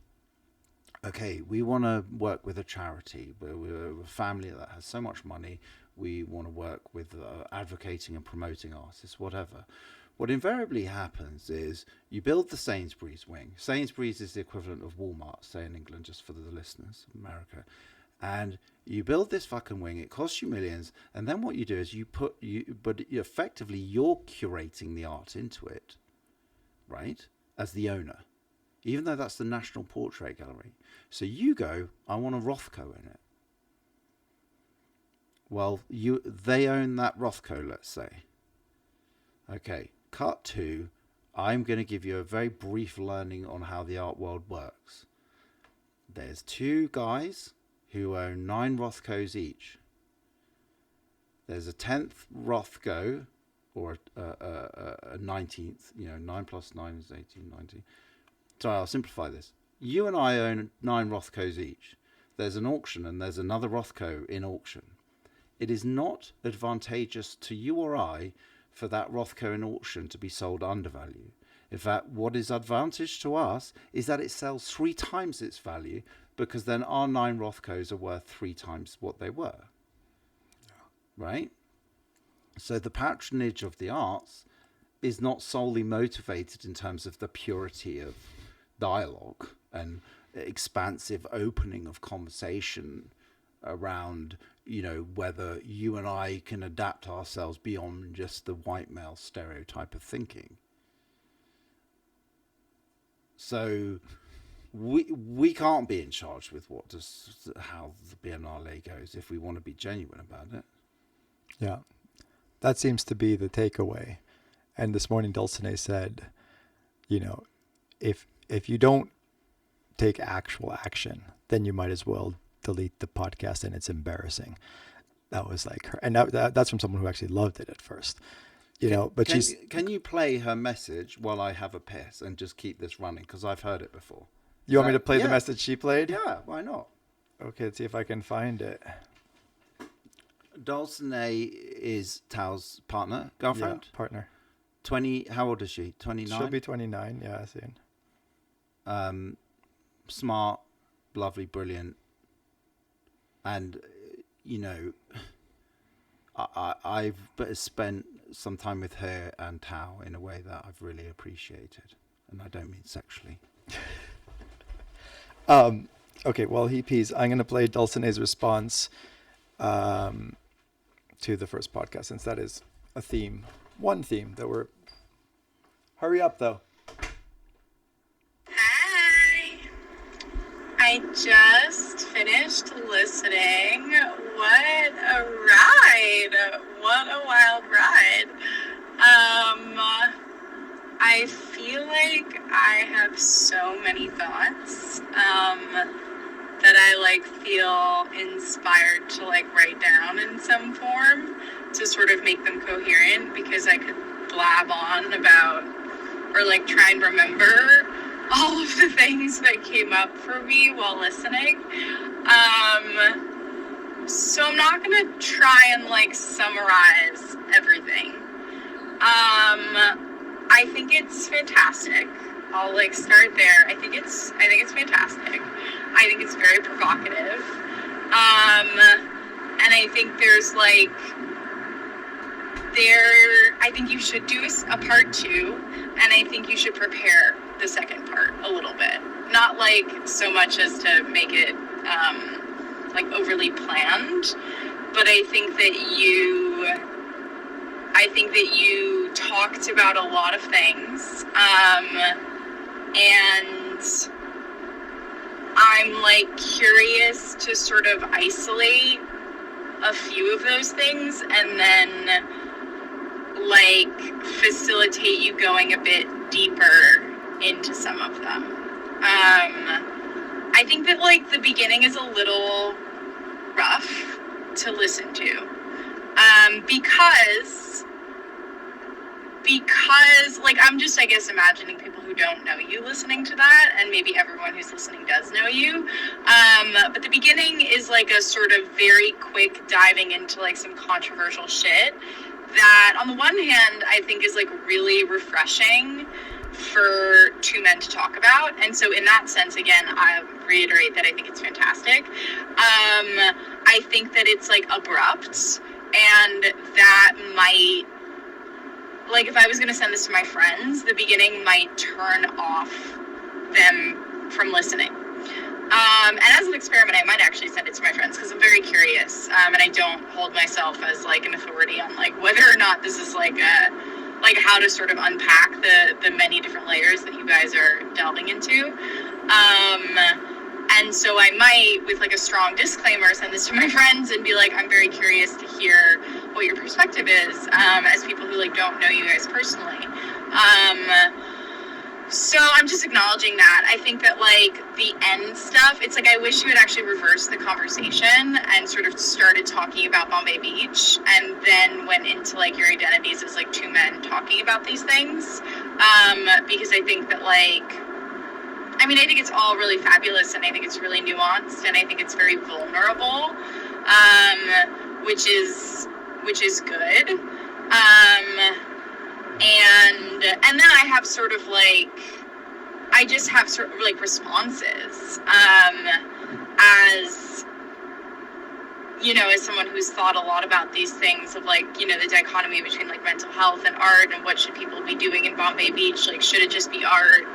okay, we want to work with a charity. We're a family that has so much money. We want to work with advocating and promoting artists, whatever. What invariably happens is you build the Sainsbury's wing. Sainsbury's is the equivalent of Walmart, say in England, just for the listeners of America. And you build this fucking wing. It costs you millions. And then what you do is but effectively you're curating the art into it, right? As the owner, even though that's the National Portrait Gallery. So you go, I want a Rothko in it. Well, they own that Rothko, let's say. Okay, cut to, I'm going to give you a very brief learning on how the art world works. There's two guys who own 9 Rothkos each. There's a 10th Rothko, or a 19th, 9 plus 9 is 18, 19. Sorry, I'll simplify this. You and I own 9 Rothkos each. There's an auction and there's another Rothko in auction. It is not advantageous to you or I for that Rothko in auction to be sold undervalue. In fact, what is advantage to us is that it sells 3 times its value, because then our 9 Rothkos are worth 3 times what they were. Yeah. Right? So the patronage of the arts is not solely motivated in terms of the purity of dialogue and expansive opening of conversation around, whether you and I can adapt ourselves beyond just the white male stereotype of thinking. So we can't be in charge with how the Biennale goes if we want to be genuine about it. Yeah, that seems to be the takeaway. And this morning Dulcinea said, if you don't take actual action, then you might as well delete the podcast, and it's embarrassing. That was like her. And that's from someone who actually loved it at first. you know, but Can you play her message while I have a piss and just keep this running? Because I've heard it before. You want me to play the message she played? Yeah, why not? Okay, let's see if I can find it. Dulcinea is Tao's partner, girlfriend? Yeah, partner. 20, how old is she? 29? She'll be 29, yeah, soon. Smart, lovely, brilliant. And, you know, I've spent some time with her and Tao in a way that I've really appreciated. And I don't mean sexually. Okay, while he pees, I'm going to play Dulcinea's response to the first podcast, since that is a theme. One theme that we're... Hurry up, though. Hi. I just finished listening. What a ride. What a wild ride. I feel like I have so many thoughts that I feel inspired to write down in some form to sort of make them coherent, because I could blab on about or try and remember all of the things that came up for me while listening. So I'm not gonna try and summarize everything. I think it's fantastic. I'll start there. I think it's fantastic. I think it's very provocative. And I think there's I think you should do a part 2, and I think you should prepare the second part a little bit. Not so much as to make it overly planned, but I think that you talked about a lot of things, and I'm curious to sort of isolate a few of those things and then facilitate you going a bit deeper into some of them. I think that the beginning is a little rough to listen to, because I'm just, I guess, imagining people who don't know you listening to that, and maybe everyone who's listening does know you. But the beginning is a sort of very quick diving into some controversial shit that, on the one hand, I think is really refreshing for two men to talk about. And so in that sense, again, I reiterate that I think it's fantastic. I think that it's abrupt, and that might, if I was going to send this to my friends, the beginning might turn off them from listening. And as an experiment, I might actually send it to my friends, because I'm very curious, and I don't hold myself as an authority on whether or not this is how to sort of unpack the many different layers that you guys are delving into. And so I might, with a strong disclaimer, send this to my friends and be I'm very curious to hear what your perspective is, as people who don't know you guys personally. So I'm just acknowledging that. I think that the end stuff, it's I wish you had actually reversed the conversation and sort of started talking about Bombay Beach, and then went into your identities as two men talking about these things, because I think that I think it's all really fabulous, and I think it's really nuanced, and I think it's very vulnerable, which is good. And then I have sort of I just have sort of responses, as as someone who's thought a lot about these things of the dichotomy between mental health and art, and what should people be doing in Bombay Beach? Should it just be art?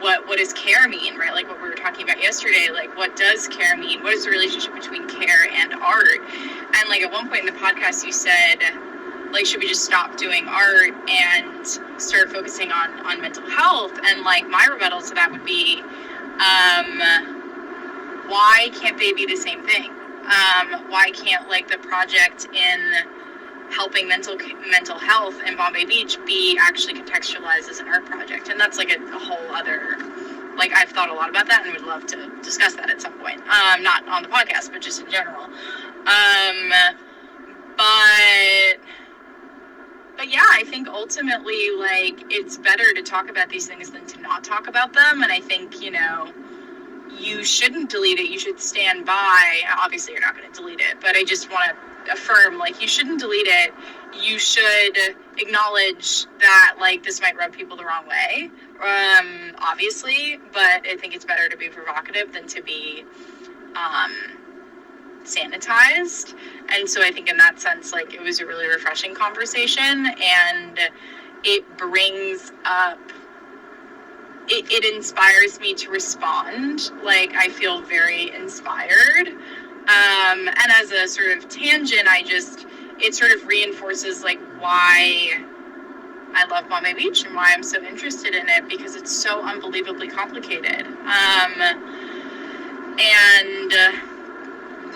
What does care mean, right? What we were talking about yesterday, what does care mean? What is the relationship between care and art? And at one point in the podcast you said, should we just stop doing art and start focusing on mental health? And my rebuttal to that would be, why can't they be the same thing? Why can't the project in helping mental health in Bombay Beach be actually contextualized as an art project? And that's a whole other, I've thought a lot about that and would love to discuss that at some point. Not on the podcast, but just in general. But But yeah, I think ultimately, like, it's better to talk about these things than to not talk about them. And I think, you know, you shouldn't delete it. You should stand by. Obviously, you're not going to delete it, but I just want to affirm, like, you shouldn't delete it. You should acknowledge that, like, this might rub people the wrong way, obviously, but I think it's better to be provocative than to be sanitized. And so I think in that sense, like, it was a really refreshing conversation, and it brings up, it inspires me to respond. Like, I feel very inspired. And as a sort of tangent, it sort of reinforces, like, why I love Bombay Beach and why I'm so interested in it, because it's so unbelievably complicated.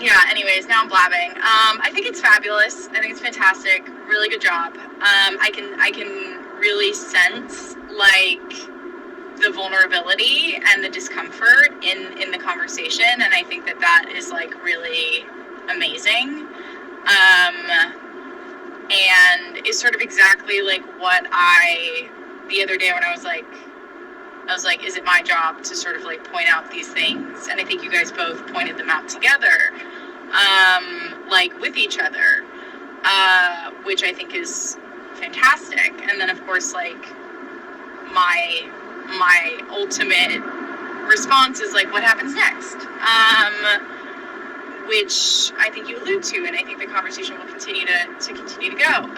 Yeah, anyways, now I'm blabbing. I think it's fabulous. I think it's fantastic. Really good job. I can really sense, like, the vulnerability and the discomfort in the conversation, and I think that is, like, really amazing. And it's sort of exactly like what the other day when I was like, is it my job to sort of, like, point out these things? And I think you guys both pointed them out together, like, with each other, which I think is fantastic. And then, of course, like, my ultimate response is, like, what happens next? Which I think you allude to, and I think the conversation will continue to go.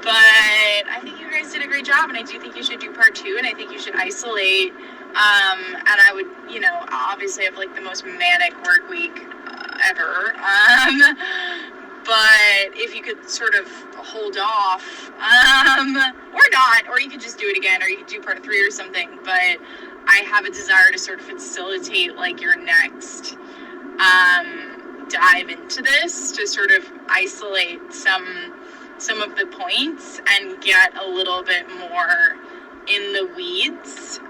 But I think you guys did a great job, and I do think you should do part 2, and I think you should isolate. And I would, you know, obviously have, like, the most manic work week ever. But if you could sort of hold off, or not, or you could just do it again, or you could do part 3 or something. But I have a desire to sort of facilitate, like, your next dive into this, to sort of isolate some of the points and get a little bit more in the weeds.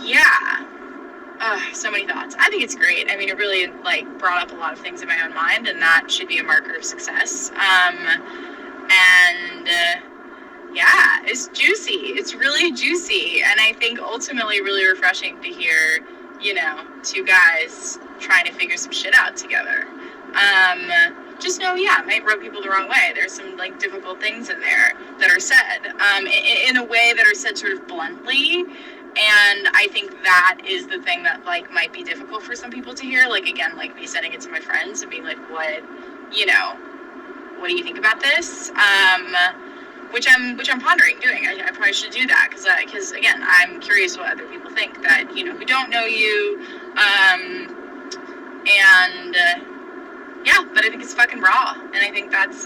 Yeah. So many thoughts. I think it's great. I mean, it really, like, brought up a lot of things in my own mind, and that should be a marker of success. Yeah, it's juicy. It's really juicy. And I think ultimately really refreshing to hear, you know, 2 guys trying to figure some shit out together. Just know, yeah, it might rub people the wrong way. There's some, like, difficult things in there that are said, in a way that are said sort of bluntly. And I think that is the thing that, like, might be difficult for some people to hear. Like, again, like, me sending it to my friends and being like, what do you think about this? Which I'm pondering doing. I probably should do that, because again, I'm curious what other people think that, you know, who don't know you, yeah, but I think it's fucking raw, and I think that's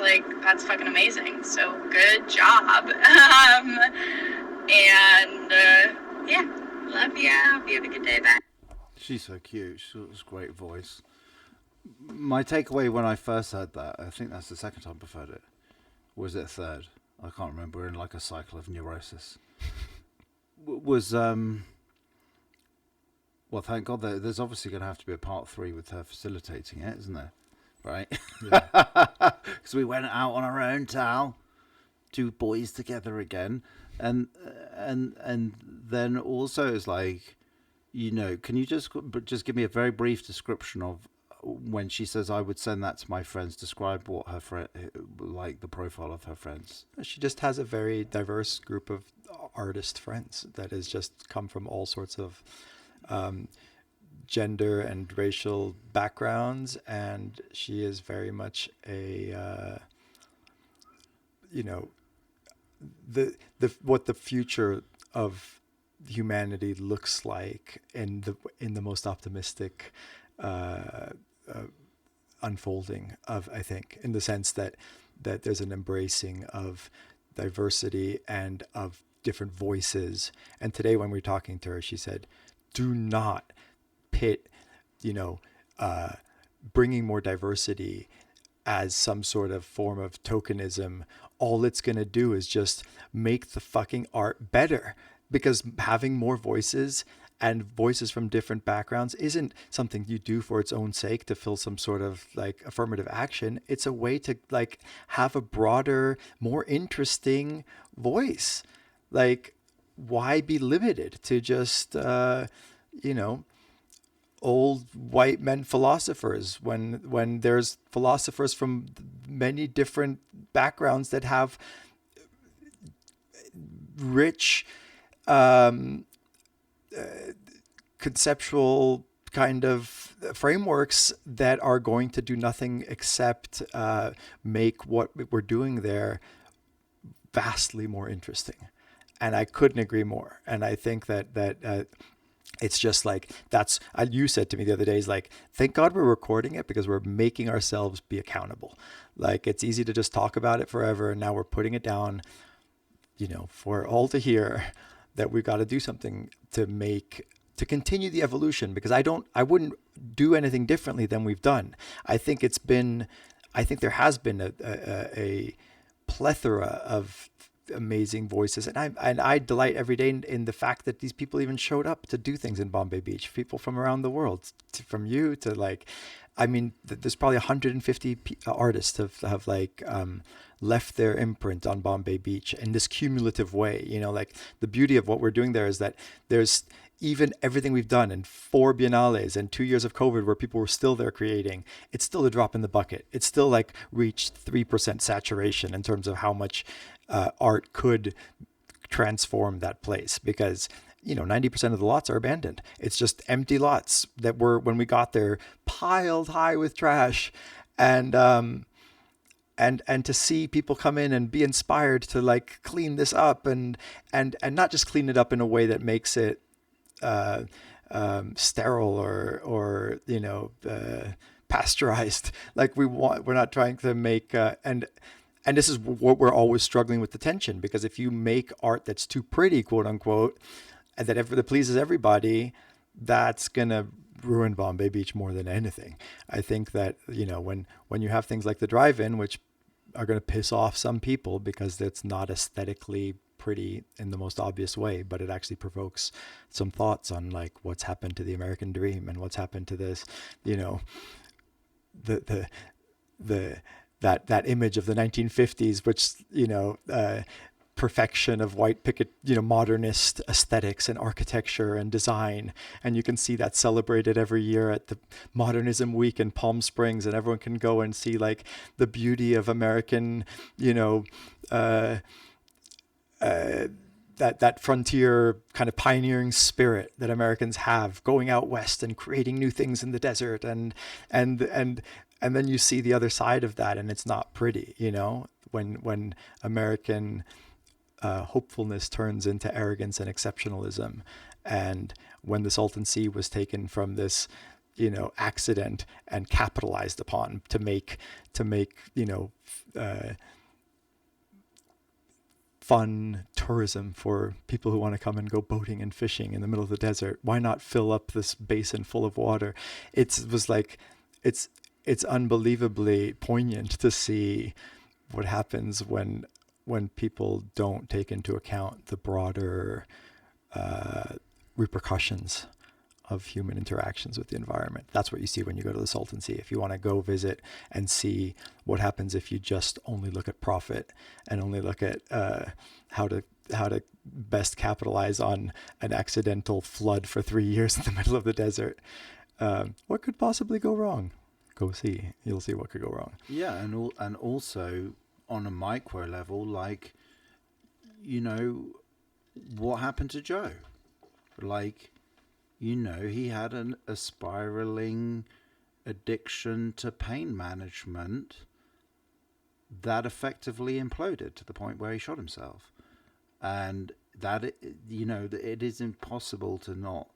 fucking amazing. So good job. Yeah, love you. Hope you have a good day. Bye. She's so cute. She's got this great voice. My takeaway when I first heard that, I think that's the second time I've heard it. Was it third? I can't remember. We're in, like, a cycle of neurosis. Was well, thank God there's obviously going to have to be a part 3 with her facilitating it, isn't there? Right? Because we went out on our own, Tal, 2 boys together again, and then also it's like, you know, can you just give me a very brief description of when she says, I would send that to my friends, describe what her friend, like, the profile of her friends. She just has a very diverse group of artist friends that has just come from all sorts of gender and racial backgrounds, and she is very much a you know, what the future of humanity looks like in the most optimistic unfolding of, I think, in the sense that there's an embracing of diversity and of different voices. And today when we were talking to her, she said, do not pit, you know, bringing more diversity as some sort of form of tokenism. All it's going to do is just make the fucking art better, because having more voices and voices from different backgrounds isn't something you do for its own sake to fill some sort of like affirmative action. It's a way to like have a broader, more interesting voice. Like, why be limited to just, you know, old white men philosophers when there's philosophers from many different backgrounds that have rich conceptual kind of frameworks that are going to do nothing except make what we're doing there vastly more interesting. And I couldn't agree more. And I think that it's just like, you said to me the other day, is like, thank God we're recording it because we're making ourselves be accountable. Like, it's easy to just talk about it forever. And now we're putting it down, you know, for all to hear that we've got to do something to continue the evolution, because I wouldn't do anything differently than we've done. I think there has been a plethora of amazing voices, and I delight every day in the fact that these people even showed up to do things in Bombay Beach. People from around the world, from you to like, I mean, there's probably 150 artists have like left their imprint on Bombay Beach in this cumulative way. You know, like the beauty of what we're doing there is that there's even everything we've done in 4 biennales and 2 years of COVID where people were still there creating, it's still a drop in the bucket. It's still like reached 3% saturation in terms of how much art could transform that place, because, you know, 90% of the lots are abandoned. It's just empty lots that were, when we got there, piled high with trash. And to see people come in and be inspired to like clean this up and not just clean it up in a way that makes it sterile or you know, pasteurized. Like we're not trying to make and this is what we're always struggling with, the tension, because if you make art that's too pretty, quote unquote, and that pleases everybody, that's gonna ruin Bombay Beach more than anything. I think that, you know, when you have things like the drive-in, which are going to piss off some people because it's not aesthetically pretty in the most obvious way, but it actually provokes some thoughts on like what's happened to the American dream and what's happened to this, you know, that image of the 1950s, which, you know, perfection of white picket, you know, modernist aesthetics and architecture and design. And you can see that celebrated every year at the Modernism Week in Palm Springs, and everyone can go and see like the beauty of American, you know, that frontier kind of pioneering spirit that Americans have, going out west and creating new things in the desert, and then you see the other side of that, and it's not pretty, you know, when American hopefulness turns into arrogance and exceptionalism, and when the Salton Sea was taken from this, you know, accident and capitalized upon to make you know, fun tourism for people who want to come and go boating and fishing in the middle of the desert. Why not fill up this basin full of water? It's unbelievably poignant to see what happens when people don't take into account the broader repercussions of human interactions with the environment. That's what you see when you go to the Salton Sea. If you want to go visit and see what happens if you just only look at profit and only look at how to best capitalize on an accidental flood for 3 years in the middle of the desert, what could possibly go wrong? Go see. You'll see what could go wrong. Yeah, and also on a micro level, like, you know, what happened to Joe? Like, you know, he had a spiraling addiction to pain management that effectively imploded to the point where he shot himself. And that, you know, it is impossible to not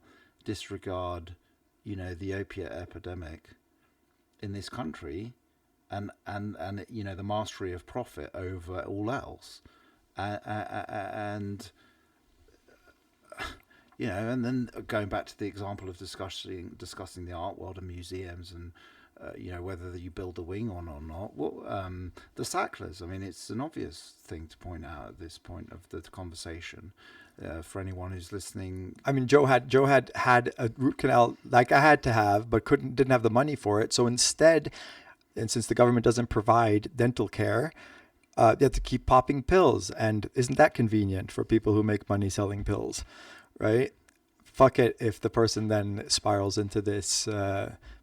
disregard, you know, the opiate epidemic in this country and you know, the mastery of profit over all else. And you know, and then going back to the example of discussing the art world and museums and whether you build a wing on or not. The Sacklers, I mean, it's an obvious thing to point out at this point of the conversation. For anyone who's listening, I mean, Joe had a root canal like I had to have, but didn't have the money for it. So instead, and since the government doesn't provide dental care, you have to keep popping pills. And isn't that convenient for people who make money selling pills, right? Fuck it if the person then spirals into this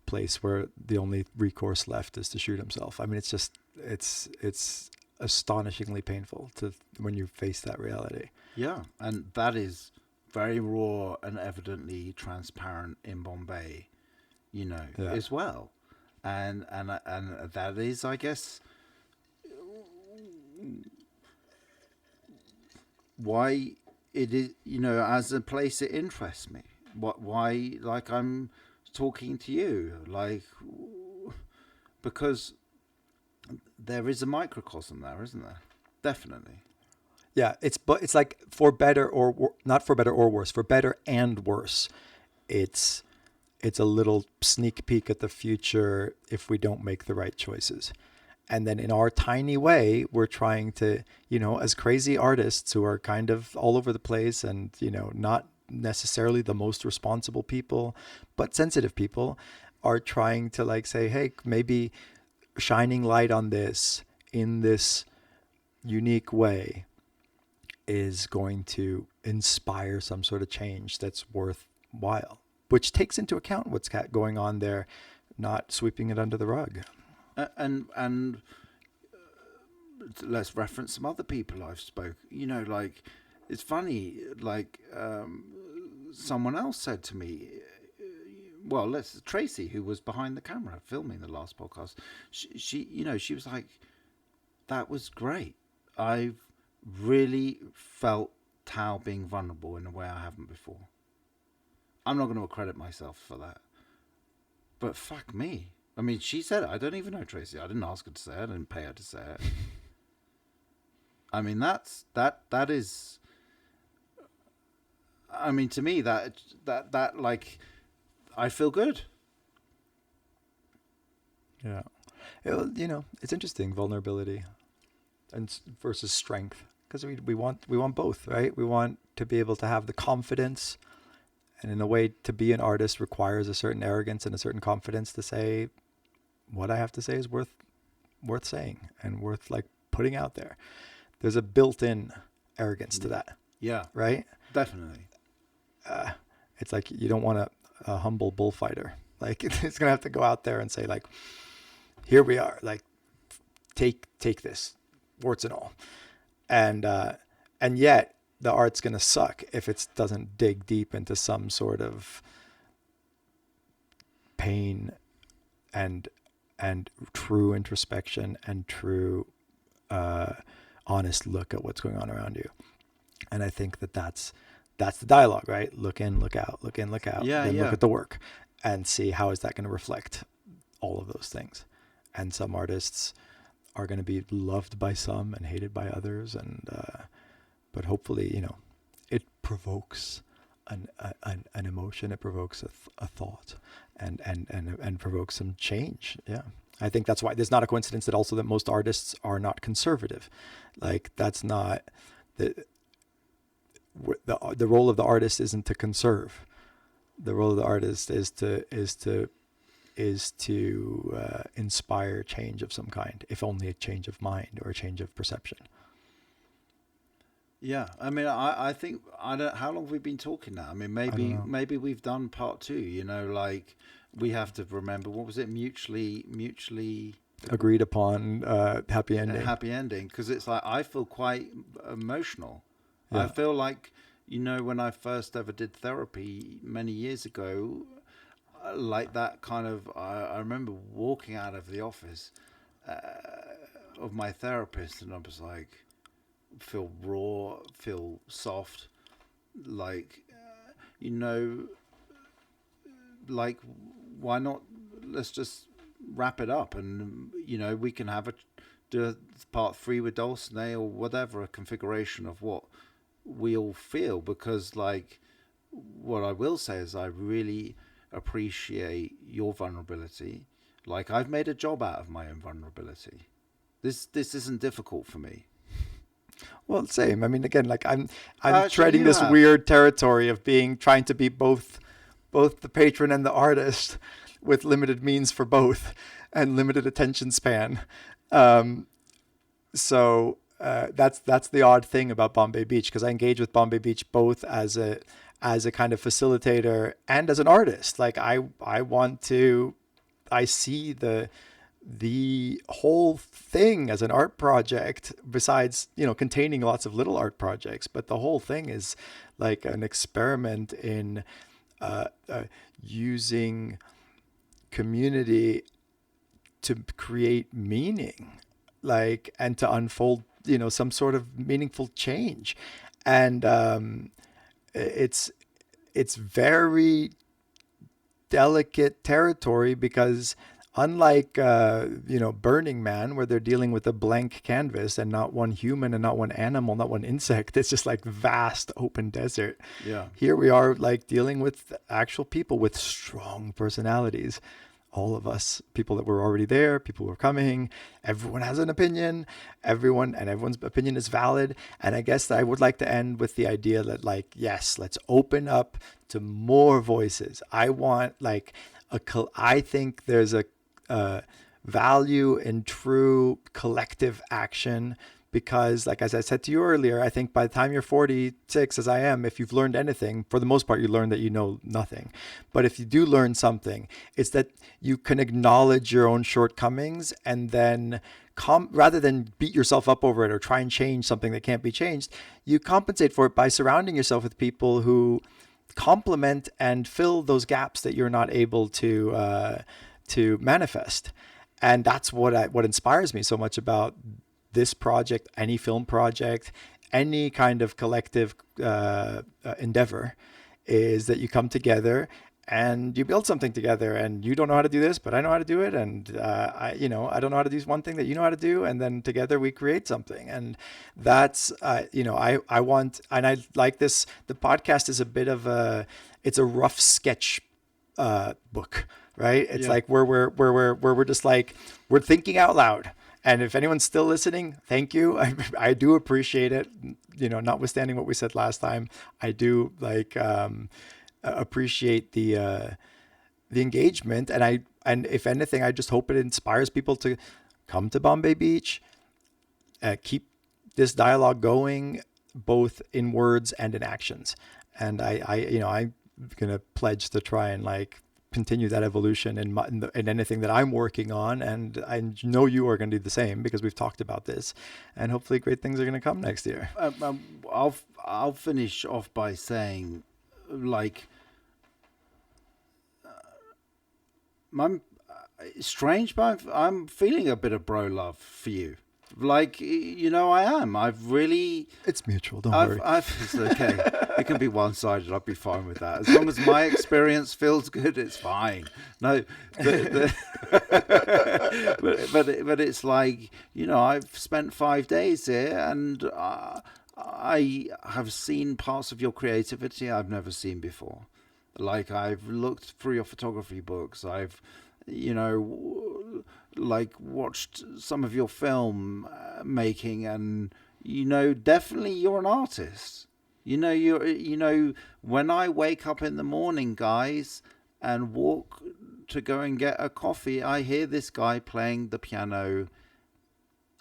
place where the only recourse left is to shoot himself. I mean, it's astonishingly painful when you face that reality. Yeah, and that is very raw and evidently transparent in Bombay, as well, and that is, I guess, why it is, as a place it interests me. Why, like, I'm talking to you, like, because there is a microcosm there, isn't there? Definitely. Yeah, it's like for better or not for better or worse, for better and worse. It's a little sneak peek at the future if we don't make the right choices. And then in our tiny way, we're trying to, as crazy artists who are kind of all over the place and, not necessarily the most responsible people, but sensitive people, are trying to like say, hey, maybe shining light on this in this unique way is going to inspire some sort of change that's worthwhile, which takes into account what's going on there, not sweeping it under the rug. And let's reference some other people I've spoke. Like, it's funny. Like, someone else said to me, Tracy, who was behind the camera filming the last podcast. She was like, "That was great. I've really felt Tao being vulnerable in a way I haven't before." I'm not going to accredit myself for that, but fuck me. I mean, she said it. I don't even know Tracy. I didn't ask her to say it. I didn't pay her to say it. I mean, that is. I mean, to me, that like, I feel good. Yeah, it's interesting, vulnerability, and versus strength, because we want both, right? We want to be able to have the confidence, and in a way, to be an artist requires a certain arrogance and a certain confidence to say, what I have to say is worth saying and worth like putting out there. There's a built-in arrogance to that. Yeah. Right? Definitely. It's like you don't want a humble bullfighter. Like, it's going to have to go out there and say, like, here we are, like, take this, warts and all. And yet the art's going to suck if it doesn't dig deep into some sort of pain and true introspection and true honest look at what's going on around you. And I think that's the dialogue, right? Look in, look out, look in, look out. Yeah, then yeah. Look at the work and see how is that going to reflect all of those things. And some artists are going to be loved by some and hated by others, and but hopefully, it provokes an emotion, it provokes a thought, and provokes some change. Yeah. I think that's why there's not a coincidence that most artists are not conservative. Like, that's not the role of the artist isn't to conserve. The role of the artist is to inspire change of some kind, if only a change of mind or a change of perception. Yeah, I mean, I think how long have we been talking now? I mean, maybe we've done part 2. Like, we have to remember, what was it? Mutually agreed upon happy ending. Happy ending, because it's like, I feel quite emotional. Yeah. I feel like, when I first ever did therapy many years ago, like that kind of, I remember walking out of the office of my therapist, and I was like, feel raw, feel soft, like, like, why not, let's just wrap it up, and we can do a part 3 with Dulcinea, or whatever, a configuration of what we all feel, because, like, what I will say is I really appreciate your vulnerability. Like, I've made a job out of my own vulnerability. This isn't difficult for me. Well, same. I mean, again, like I'm Actually, treading you this have. weird territory of trying to be both the patron and the artist, with limited means for both and limited attention span. So that's the odd thing about Bombay Beach, because I engage with Bombay Beach both as a kind of facilitator and as an artist. Like I see the whole thing as an art project, besides, containing lots of little art projects, but the whole thing is like an experiment in using community to create meaning, like, and to unfold, some sort of meaningful change. And it's very delicate territory, because unlike Burning Man, where they're dealing with a blank canvas and not one human and not one animal, not one insect, it's just like vast open desert. Yeah. Here we are, like, dealing with actual people with strong personalities. All of us, people that were already there, people who are coming, everyone has an opinion, everyone's opinion is valid. And I guess I would like to end with the idea that, like, yes, let's open up to more voices. I want, like, I think there's a value in true collective action, because, like, as I said to you earlier, I think by the time you're 46, as I am, if you've learned anything, for the most part, you learn that you know nothing. But if you do learn something, it's that you can acknowledge your own shortcomings, and then rather than beat yourself up over it or try and change something that can't be changed, you compensate for it by surrounding yourself with people who complement and fill those gaps that you're not able to manifest. And that's what inspires me so much about this project, any film project, any kind of collective endeavor, is that you come together and you build something together. And you don't know how to do this, but I know how to do it. And I don't know how to do one thing that you know how to do, and then together we create something. And that's I want, and I like this. The podcast is a bit of it's a rough sketch book, right? It's like where we're just like, we're thinking out loud. And if anyone's still listening, thank you. I do appreciate it. Notwithstanding what we said last time, I do appreciate the engagement. And if anything, I just hope it inspires people to come to Bombay Beach, keep this dialogue going, both in words and in actions. And I'm gonna pledge to try and, like, continue that evolution in anything that I'm working on, and I know you are going to do the same, because we've talked about this, and hopefully great things are going to come next year. I'll finish off by saying, like, it's strange, but I'm feeling a bit of bro love for you. Like, I am. It's mutual. Don't worry. It's okay. It can be one-sided. I'll be fine with that. As long as my experience feels good, it's fine. No, but it's like, I've spent 5 days here, and I have seen parts of your creativity I've never seen before. Like, I've looked through your photography books. I've watched some of your film making, and definitely you're an artist. When I wake up in the morning, guys, and walk to go and get a coffee, I hear this guy playing the piano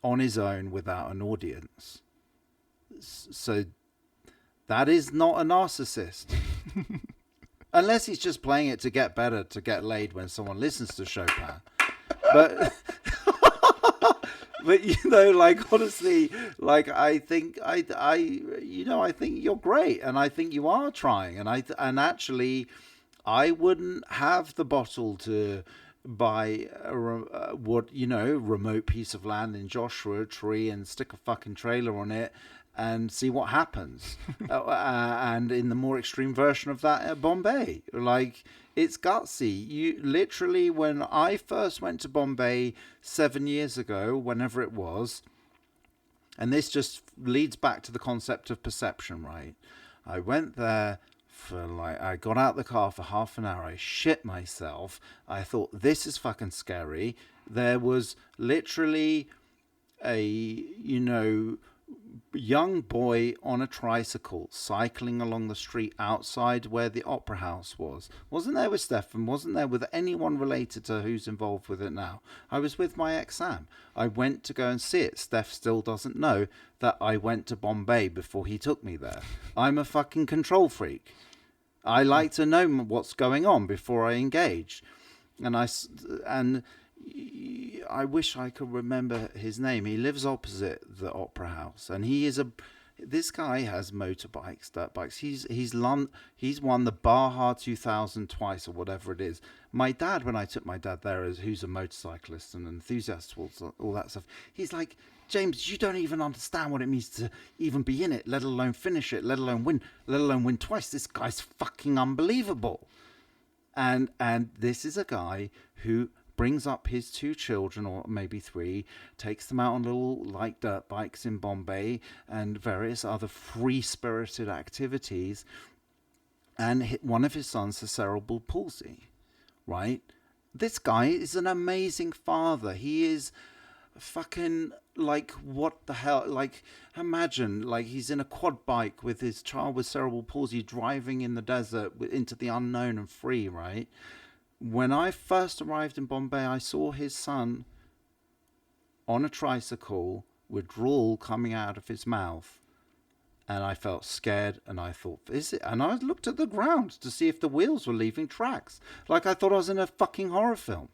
on his own without an audience. So that is not a narcissist. Unless he's just playing it to get better, to get laid when someone listens to Chopin. But honestly, like, I think I think you're great, and I think you are trying, and actually, I wouldn't have the bottle to buy a remote piece of land in Joshua Tree and stick a fucking trailer on it and see what happens. And in the more extreme version of that, at Bombay, like, it's gutsy. You literally, when I first went to Bombay 7 years ago, whenever it was, and this just leads back to the concept of perception, right? I went there I got out the car for half an hour. I shit myself. I thought, this is fucking scary. There was literally a, young boy on a tricycle cycling along the street outside where the opera house was. Wasn't there with Stefan, wasn't there with anyone related to who's involved with it now. I was with my ex Sam. I went to go and see it. Steph still doesn't know that I went to Bombay before he took me there. I'm a fucking control freak. I like to know what's going on before I engage. And I wish I could remember his name. He lives opposite the opera house, and this guy has motorbikes, dirt bikes. He's won the Baja 2000 twice, or whatever it is. My dad, when I took my dad there, who's a motorcyclist and enthusiast towards all that stuff, he's like, James, you don't even understand what it means to even be in it, let alone finish it, let alone win twice. This guy's fucking unbelievable. And this is a guy who brings up his 2 children, or maybe 3, takes them out on little dirt bikes in Bombay and various other free-spirited activities, and one of his sons has cerebral palsy, right? This guy is an amazing father. He is fucking what the hell? Imagine he's in a quad bike with his child with cerebral palsy driving in the desert into the unknown and free, right? When I first arrived in Bombay, I saw his son on a tricycle with drool coming out of his mouth. And I felt scared, and I thought, is it? And I looked at the ground to see if the wheels were leaving tracks. I thought I was in a fucking horror film.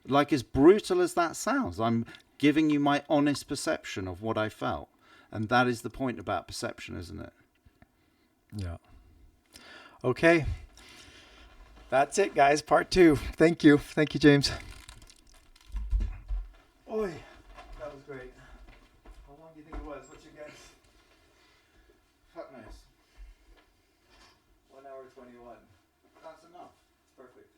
As brutal as that sounds, I'm giving you my honest perception of what I felt. And that is the point about perception, isn't it? Yeah. Okay. That's it, guys. Part 2. Thank you. Thank you, James. Oi, that was great. How long do you think it was? What's your guess? Fuck knows. 1 hour 21. That's enough. It's perfect.